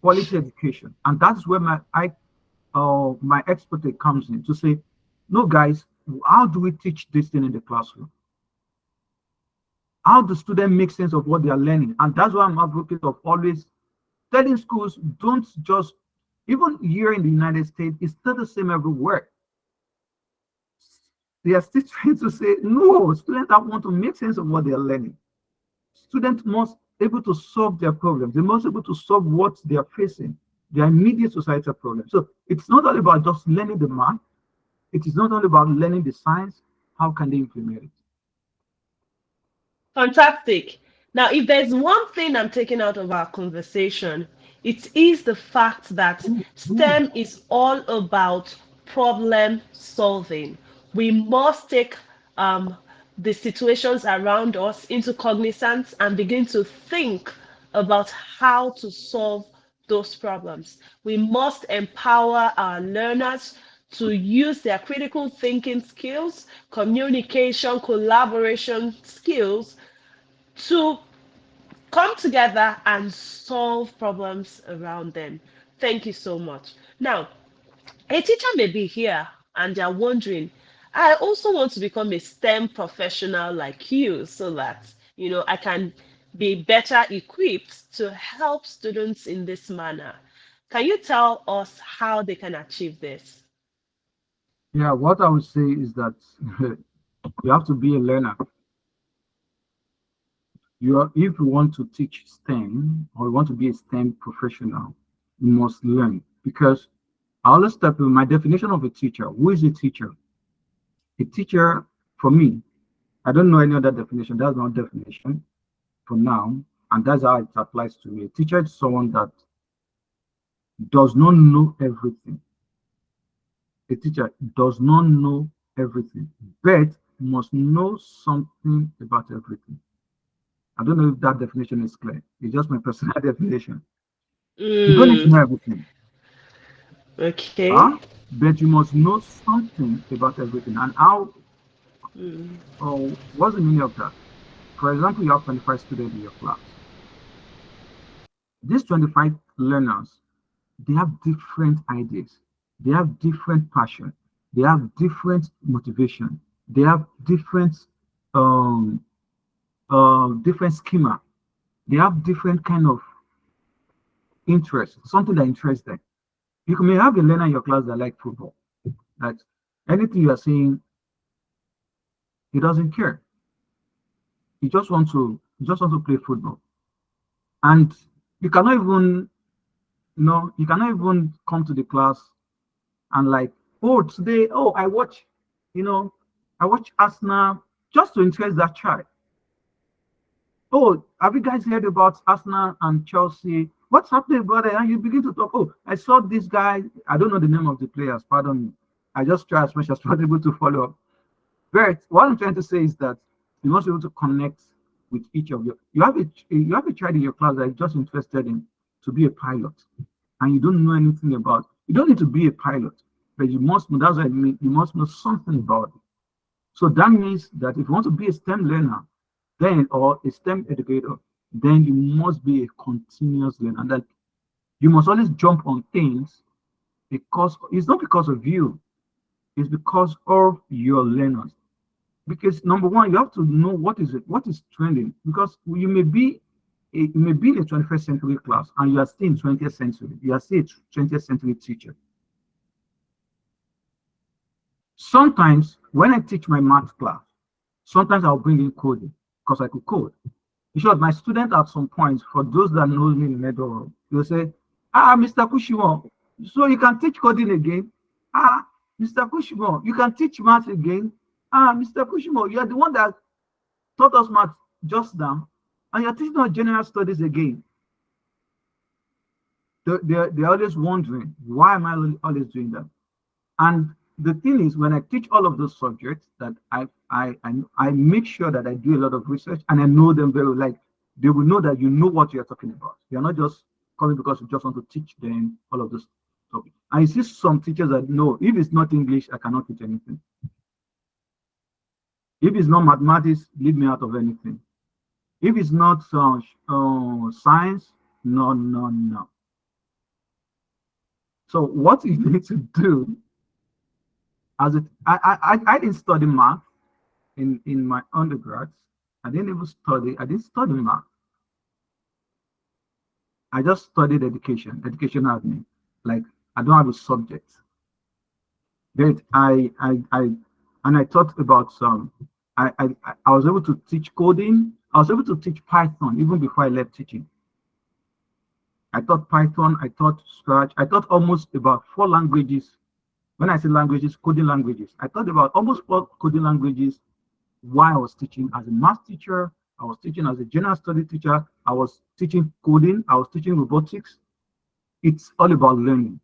quality education. And that's where my expertise comes in to say, no, guys, how do we teach this thing in the classroom? How do students make sense of what they are learning? And that's why I'm advocate of always telling schools, don't just, even here in the United States, it's still the same everywhere. They are still trying to say, no, students that want to make sense of what they are learning. Students must be able to solve their problems. They must be able to solve what they are facing, their immediate societal problems. So it's not all about just learning the math. It is not only about learning the science. How can they implement it? Fantastic. Now, if there's one thing I'm taking out of our conversation, it is the fact that STEM is all about problem solving. We must take the situations around us into cognizance and begin to think about how to solve those problems. We must empower our learners to use their critical thinking skills, communication, collaboration skills to come together and solve problems around them. Thank you so much. Now, a teacher may be here and they're wondering, I also want to become a STEM professional like you so that, I can be better equipped to help students in this manner. Can you tell us how they can achieve this? Yeah, what I would say is that you have to be a learner. If you want to teach STEM or you want to be a STEM professional, you must learn. Because I always start with my definition of a teacher. Who is a teacher? A teacher, for me, I don't know any other definition. That's my definition for now, and that's how it applies to me. A teacher is someone that does not know everything. A teacher does not know everything, but must know something about everything. I don't know if that definition is clear. It's just my personal definition. You don't need to Mm, know everything, okay. huh? But you must know something about everything. And how, Mm, what's the meaning of that? For example, you have 25 students in your class. These 25 learners, they have different ideas, they have different passion, they have different motivation, they have um, different schema, they have different kind of interest, something that interests them. You may have a learner in your class that like football, that anything you are saying, he doesn't care. He just wants to play football. And you cannot even, you cannot even come to the class and like, oh, today, oh, you know, I watch Arsenal just to interest that child. Oh, have you guys heard about Arsenal and Chelsea? What's happening, brother? And you begin to talk. Oh, I saw this guy. I don't know the name of the players. Pardon me. I just try as much as possible to follow up. But what I'm trying to say is that you must be able to connect with each of you. You have a child in your class that is just interested in to be a pilot, and you don't know anything about. You don't need to be a pilot, but you must know. That's what I mean. You must know something about it. So that means that if you want to be a STEM learner, then or a STEM educator, then you must be a continuous learner. That you must always jump on things because it's not because of you, it's because of your learners. Because number one, you have to know what is trending. Because you may be in a 21st century class and you are still in 20th century. You are still a 20th century teacher. Sometimes when I teach my math class, sometimes I'll bring in coding because I could code. In short, my student at some point, for those that know me in Medoro, they'll say, Mr. Kushimo, so you can teach coding again? Mr. Kushimo, you can teach math again? Mr. Kushimo, you are the one that taught us math just now, and you're teaching us general studies again. They're always wondering, why am I always doing that? And the thing is, when I teach all of those subjects, that I make sure that I do a lot of research and I know them very well. Like they will know that you know what you're talking about. You're not just coming because you just want to teach them all of this topic. I see some teachers that know if it's not English, I cannot teach anything. If it's not mathematics, leave me out of anything. If it's not science, no, no, no. So what you need to do I didn't study math in my undergrads. I didn't study math. I just studied education admin. Like I don't have a subject. But and I thought about some. I was able to teach coding. I was able to teach Python even before I left teaching. I taught Python. I taught Scratch. I taught almost about 4 languages. When I say languages, coding languages, I taught about almost 4 coding languages while I was teaching as a math teacher. I was teaching as a general study teacher. I was teaching coding. I was teaching robotics. It's all about learning.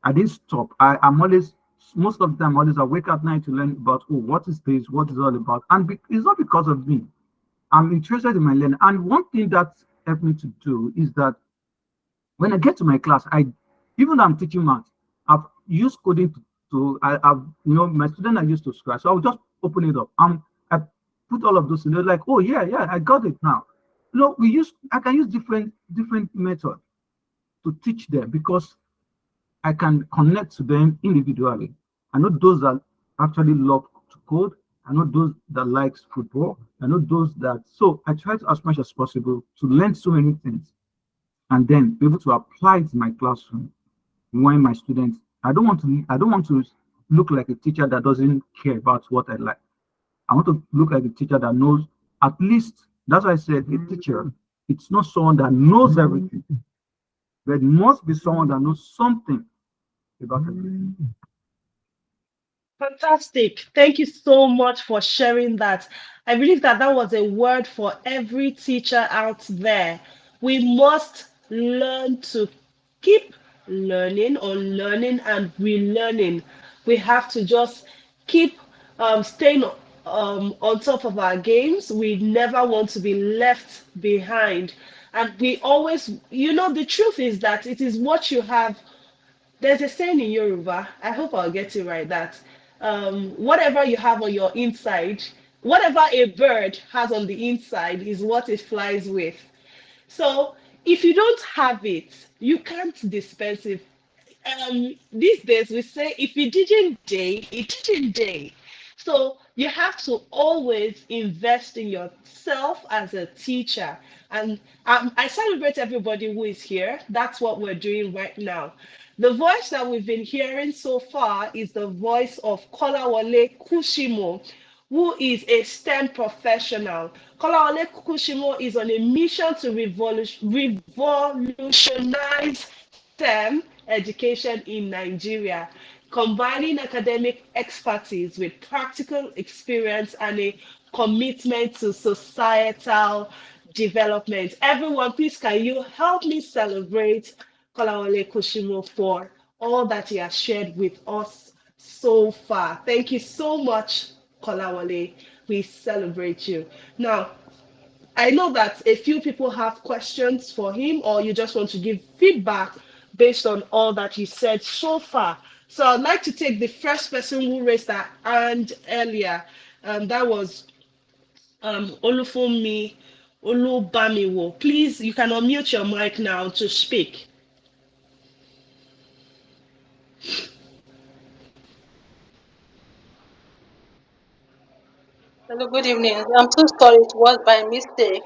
I didn't stop. I'm always, most of the time, always awake at night to learn about, oh, what is this? What is it all about? And it's not because of me. I'm interested in my learning. And one thing that helped me to do is that when I get to my class, even though I'm teaching math, I've used coding I've, my students are used to Scratch. So I'll just open it up. I put all of those in there, like, oh yeah, yeah, I got it now. I can use different methods to teach them because I can connect to them individually. I know those that actually love to code. I know those that likes football. I know those that, so I try to, as much as possible to learn so many things. and then be able to apply it in my classroom when my students. I don't want to look like a teacher that doesn't care about what I like. I want to look like a teacher that knows at least. That's why I said a teacher. It's not someone that knows everything, but it must be someone that knows something about everything. Fantastic. Thank you so much for sharing that. I believe that that was a word for every teacher out there. We must learn to keep learning or learning and relearning. We have to just keep staying on top of our games. We never want to be left behind. And we always, the truth is that it is what you have. There's a saying in Yoruba, I hope I'll get it right, that whatever you have on your inside, whatever a bird has on the inside is what it flies with. So if you don't have it, you can't dispense it. These days we say if it didn't day, it didn't day. So you have to always invest in yourself as a teacher. And I celebrate everybody who is here. That's what we're doing right now. The voice that we've been hearing so far is the voice of Kolawole Kushimo, who is a STEM professional. Kolawole Kushimo is on a mission to revolutionize STEM education in Nigeria, combining academic expertise with practical experience and a commitment to societal development. Everyone, please can you help me celebrate Kolawole Kushimo for all that he has shared with us so far. Thank you so much, Kolawole. We celebrate you. Now, I know that a few people have questions for him, or you just want to give feedback based on all that he said so far. So I'd like to take the first person who raised that hand earlier. That was Olufunmi Olubamiwo. Please, you can unmute your mic now to speak. Hello, good evening. I'm so sorry, it was by mistake.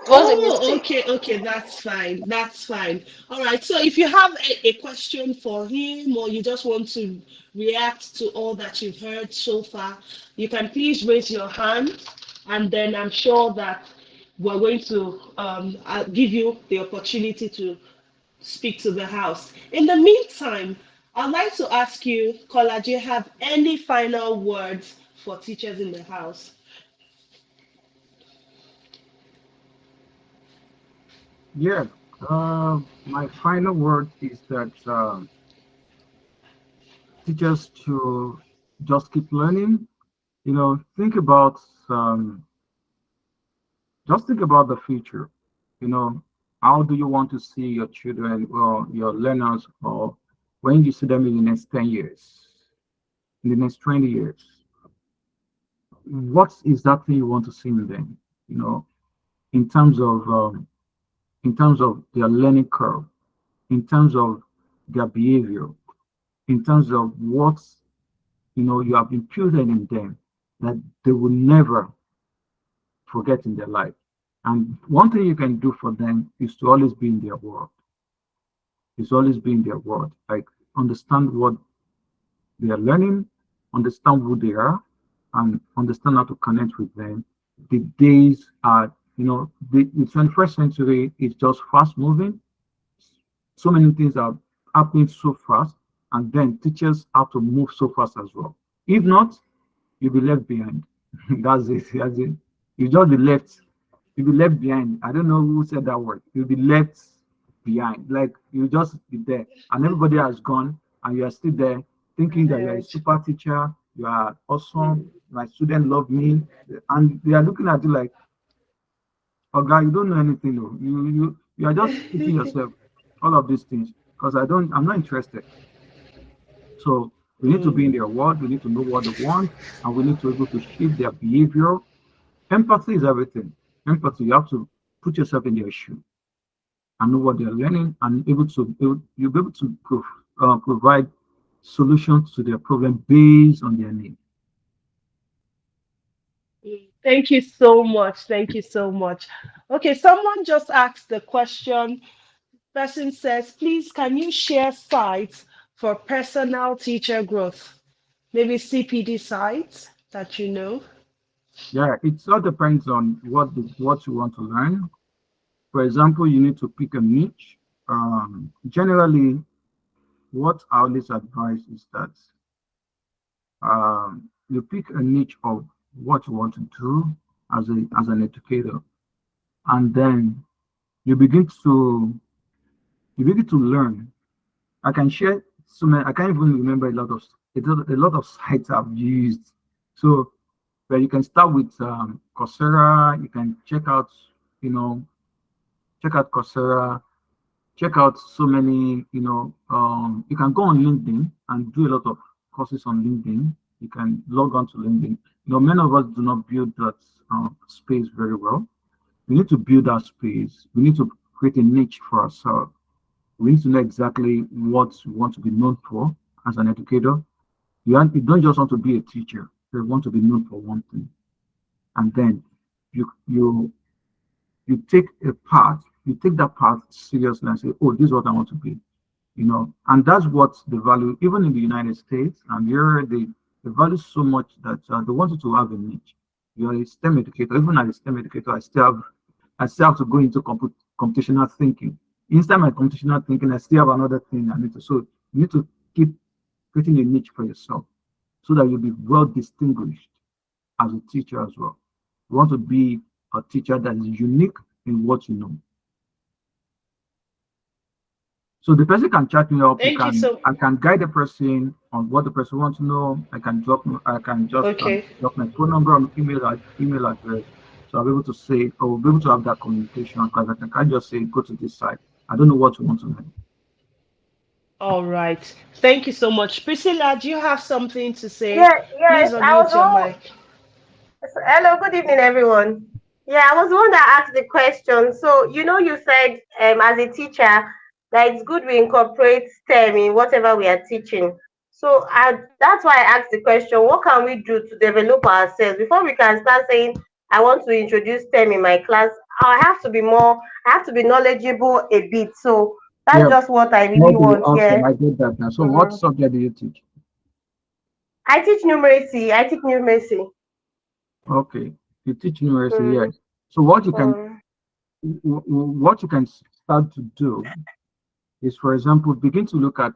It was a Oh, mistake. okay, okay, that's fine. That's fine. All right. So if you have a question for him or you just want to react to all that you've heard so far, you can please raise your hand, and then I'm sure that we're going to I'll give you the opportunity to speak to the house. In the meantime, I'd like to ask you, Kola, do you have any final words for teachers in the house? Yeah. My final word is that teachers to just keep learning. Think about um, just think about the future. You know, how do you want to see your children or your learners, or when you see them in the next 10 years, in the next 20 years? What is that thing you want to see in them? You know, in terms of their learning curve, in terms of their behavior, in terms of what you have imputed in them that they will never forget in their life. And one thing you can do for them is to always be in their world. Is always be in their world. Like understand what they are learning, understand who they are, and understand how to connect with them. The days are, the 21st century is just fast moving. So many things are happening so fast, and then teachers have to move so fast as well. If not, you'll be left behind. That's it. That's it. You just be left. You'll be left behind. I don't know who said that word. You'll be left behind. Like you just be there, and everybody has gone, and you are still there, thinking that you are a Ahead. super teacher. You are awesome. My student love me, and they are looking at you like, "Oh, guy, you don't know anything. No. You are just teaching yourself all of these things because I'm not interested." So we need to be in Mm. their world. We need to know what they want, and we need to be able to shape their behavior. Empathy is everything. Empathy, you have to put yourself in their shoe and know what they're learning, and you'll be able to provide solutions to their problem based on their need. Thank you so much. Thank you so much. Okay, someone just asked the question. Person says, please, can you share sites for personal teacher growth? Maybe CPD sites that you know. Yeah, it all depends on what you want to learn. For example, you need to pick a niche. Generally, what I always advise is that you pick a niche of what you want to do as an educator, and then you begin to learn. I can share so many. I can't even remember a lot of sites I've used. So, but you can start with Coursera. You can you know, check out Coursera. Check out so many. You can go on LinkedIn and do a lot of courses on LinkedIn. You can log on to LinkedIn. Many of us do not build that space very well. We need to build that space. We need to create a niche for ourselves. We need to know exactly what we want to be known for as an educator. You don't just want to be a teacher. You want to be known for one thing, and then you you you take a path. You take that path seriously and say, "Oh, this is what I want to be." And that's what the value, even in the United States, and here they value so much that they want you to have a niche. You're a STEM educator. Even as a STEM educator, I still have to go into computational thinking. Inside my computational thinking, I still have another thing I need to. So you need to keep creating a niche for yourself so that you'll be well distinguished as a teacher as well. You want to be a teacher that is unique in what you know. So the person can chat me up. Thank you so. I can guide the person on what the person wants to know. I can just Okay. drop my phone number and email address. So I'll be able to say, or we'll be able to have that communication because can't just say, go to this site. I don't know what you want to know. All right. Thank you so much. Priscilla, do you have something to say? Yeah, Please yes, I was unmute the your mic. hello, good evening, everyone. Yeah, I was the one that asked the question. So, you said as a teacher that it's good we incorporate STEM in whatever we are teaching. So, that's why I asked the question, what can we do to develop ourselves before we can start saying, I want to introduce STEM in my class? I have to be knowledgeable a bit. So, that's Yeah, just what I what really do you want. awesome? Yeah. I get that now. So what Mhm. subject do you teach? I teach numeracy. I teach numeracy. Okay, you teach numeracy, Mm, yes. So mm. what you can start to do is, for example, begin to look at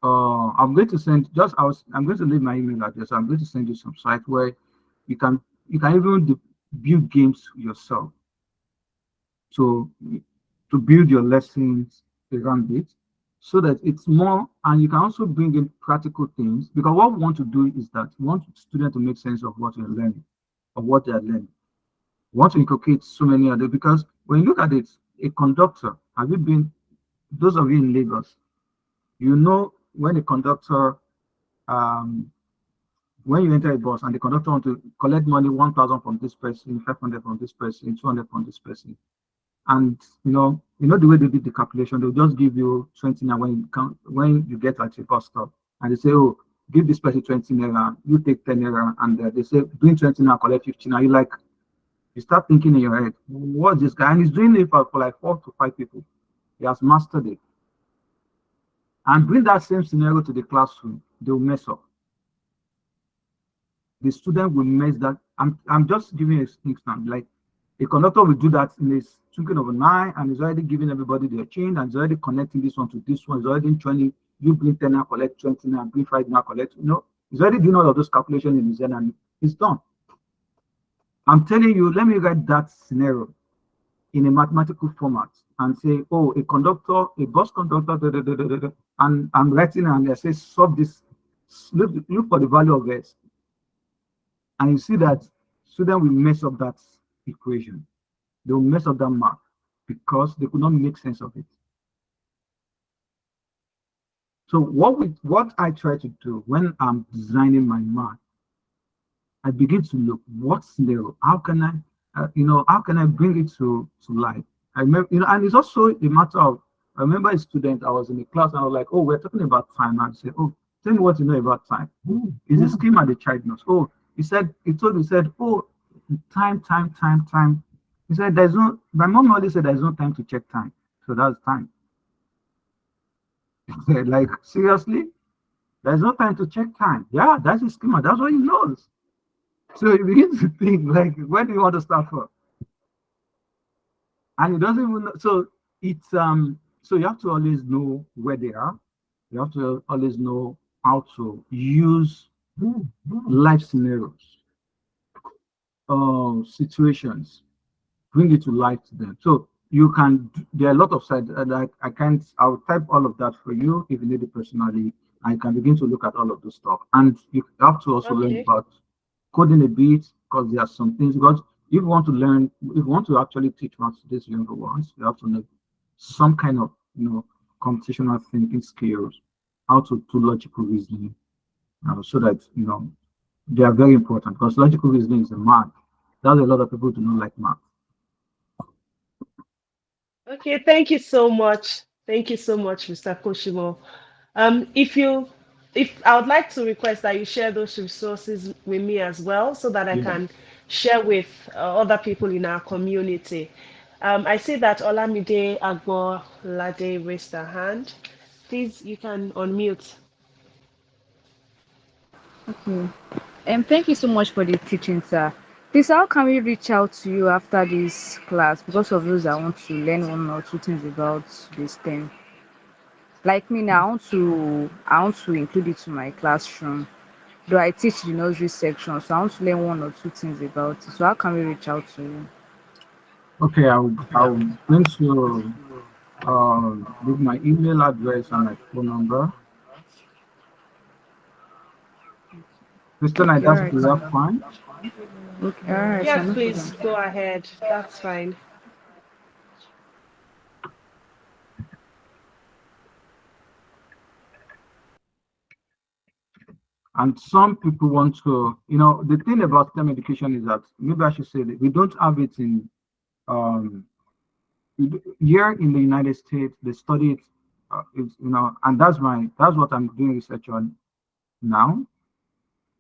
I'm going to send just I'm going to leave my email address. I'm going to send you some site where you can even build games yourself to build your lessons around it so that it's more, and you can also bring in practical things because what we want to do is that we want students to make sense of what you're learning or what they're learning. We want to inculcate so many other because when you look at it, a conductor, have you been, those of you in Lagos, when a conductor um, when you enter a bus and the conductor want to collect money 1,000 from this person, 500 from this person, 200 from this person, and the way they did the calculation, they'll just give you 20 now when you get at a bus stop, and they say, oh, give this person 20 naira, you take 10 naira, and they say doing 20 now, collect 15. Now you start thinking in your head, what's this guy? And he's doing it for like 4 to 5 people. He has mastered it. And bring that same scenario to the classroom, they'll mess up. The student will mess that. I'm just giving an instance. Like a conductor will do that in a twinkling of an eye, and is already giving everybody their change, and is already connecting this one to this one. Is already trying, you bring 10 now, collect 20 now, bring 5 now, collect. He's already doing all of those calculations in his head, and it's done. I'm telling you, let me write that scenario in a mathematical format and say, oh, a bus conductor, da, da, da, da, da, and I'm writing and I say, solve this, look for the value of S. And you see that student will mess up that equation. They will mess up that math because they could not make sense of it. So what I try to do when I'm designing my math, I begin to look what scenario, how can I bring it to life? I remember, and it's also a matter of, I remember a student, I was in a class and I was like, oh, we're talking about time. And I said, oh, tell me what you know about time. Is the schema the child knows? Oh, He said, oh, time, time, time, time. He said, there's no, my mom always said there's no time to check time. So that's time. Like, seriously? There's no time to check time. Yeah, that's his schema. That's what he knows. So he begins to think, like, where do you want to start from? And he doesn't even know. So it's so you have to always know where they are. You have to always know how to use life scenarios, situations, bring it to life to them. So you can, there are a lot of sites like I can't, I'll type all of that for you if you need it personally. I can begin to look at all of this stuff. And you have to also learn Okay. about coding a bit because there are some things, because if you want to learn, if you want to actually teach maths to these younger ones, you have to know some kind of, computational thinking skills, how to do logical reasoning, so that, they are very important because logical reasoning is a math. That's a lot of people do not like math. Okay, thank you so much. Thank you so much, Mr. Koshimo. If you, if I would like to request that you share those resources with me as well, so that I Yeah. can share with other people in our community. I see that Olamide Agbolade raised her hand. Please, you can unmute. Okay. Thank you so much for the teaching, sir. Please, how can we reach out to you after this class? Because of those that want to learn one or two things about this thing. Like me now, I want to include it to my classroom. Though I teach the nursery section, so I want to learn one or two things about it. So how can we reach out to you? Okay, I'll going to leave my email address and my phone number. Kristen, I Okay, all that's right, be sir. fine. Okay, all right, sir. Yes, No please problem. go ahead. That's fine. And some people want to, the thing about STEM education is that maybe I should say that we don't have it in um here in the United States. They study it, and that's what I'm doing research on now.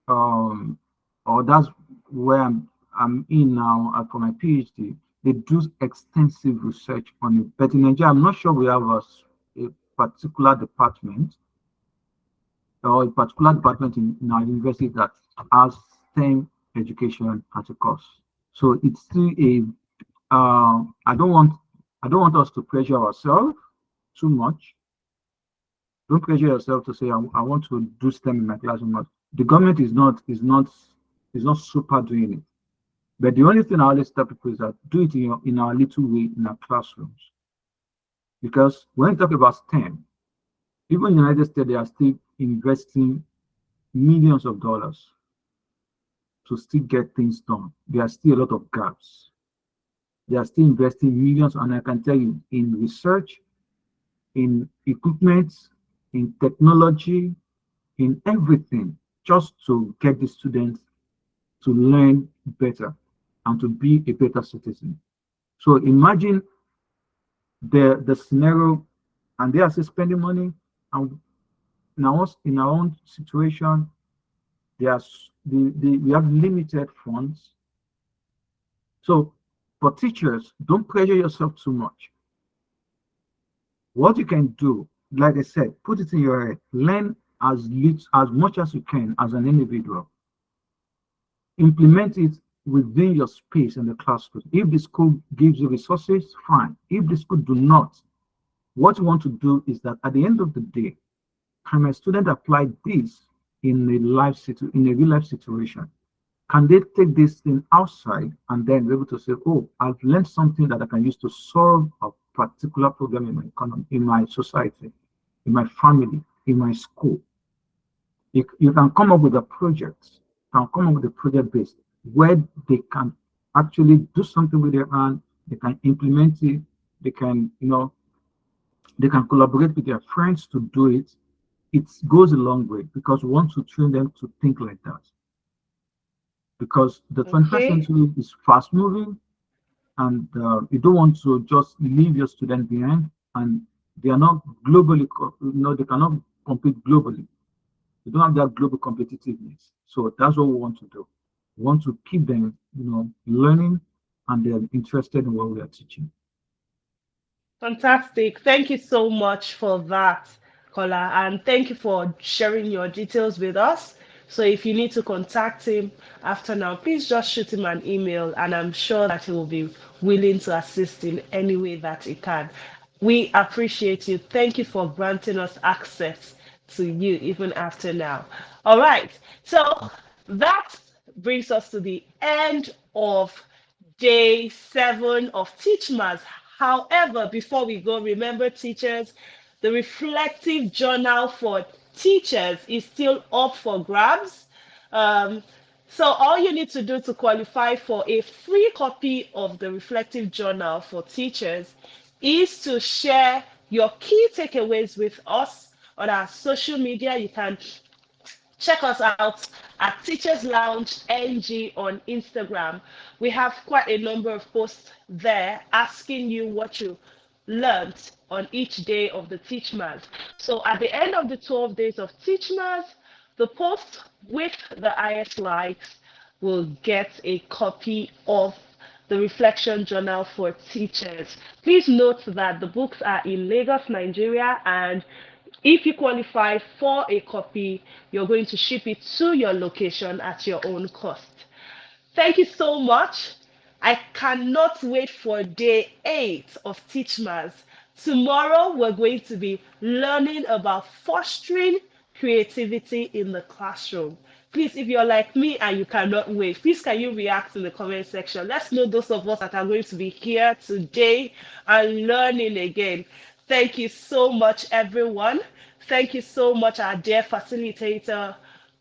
Um, or that's where I'm in now for my PhD. They do extensive research on it, but in Nigeria, I'm not sure we have a particular department or a particular department in our university that has STEM education as a course. So it's still a I don't want us to pressure ourselves too much. Don't pressure yourself to say I want to do STEM in my classroom. But the government is not super doing it. But the only thing I always tell people is that do it in our little way in our classrooms. Because when you talk about STEM, even in the United States, they are still investing millions of dollars to still get things done. There are still a lot of gaps. They are still investing millions, and I can tell you in research, in equipment, in technology, in everything, just to get the students to learn better and to be a better citizen. So imagine the scenario, and they are still spending money, and in our own situation, we have limited funds. So for teachers, don't pressure yourself too much. What you can do, like I said, put it in your head, learn as much as you can as an individual. Implement it within your space in the classroom. If the school gives you resources, fine. If the school do not, what you want to do is that at the end of the day, can my student apply this in a real life situation? Can they take this thing outside and then be able to say, oh, I've learned something that I can use to solve a particular problem in my economy, in my society, in my family, in my school. You can come up with a project, can come up with a project base where they can actually do something with their hand, they can implement it, they can, they can collaborate with their friends to do it. It goes a long way because we want to train them to think like that. Because the 21st Okay. century is fast moving, and you don't want to just leave your student behind, and they are not globally, they cannot compete globally. They don't have that global competitiveness. So that's what we want to do. We want to keep them, learning and they're interested in what we are teaching. Fantastic. Thank you so much for that, Kola, and thank you for sharing your details with us. So if you need to contact him after now, please just shoot him an email, and I'm sure that he will be willing to assist in any way that he can. We appreciate you. Thank you for granting us access to you even after now. All right. So that brings us to the end of day 7 of Teach Maths. However, before we go, remember, teachers, the reflective journal for teachers is still up for grabs. Um, so all you need to do to qualify for a free copy of the reflective journal for teachers is to share your key takeaways with us on our social media. You can check us out at Teachers Lounge NG on Instagram. We have quite a number of posts there asking you what you learned on each day of the Teach Maths. So at the end of the 12 days of Teach Maths, the post with the highest likes will get a copy of the Reflection Journal for Teachers. Please note that the books are in Lagos, Nigeria, and if you qualify for a copy, you're going to ship it to your location at your own cost. Thank you so much. I cannot wait for day 8 of Teachmas. Tomorrow, we're going to be learning about fostering creativity in the classroom. Please, if you're like me and you cannot wait, please can you react in the comment section? Let's know those of us that are going to be here today and learning again. Thank you so much, everyone. Thank you so much, our dear facilitator,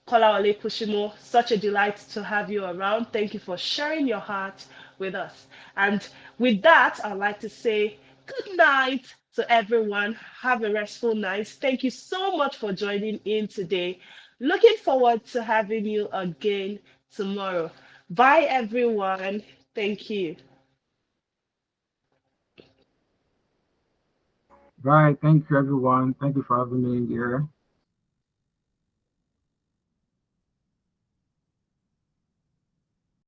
Kolawole Kushimo. Such a delight to have you around. Thank you for sharing your heart with us. And with that, I'd like to say good night to everyone. Have a restful night. Thank you so much for joining in today. Looking forward to having you again tomorrow. Bye, everyone. Thank you. Right. Thank you, everyone. Thank you for having me here.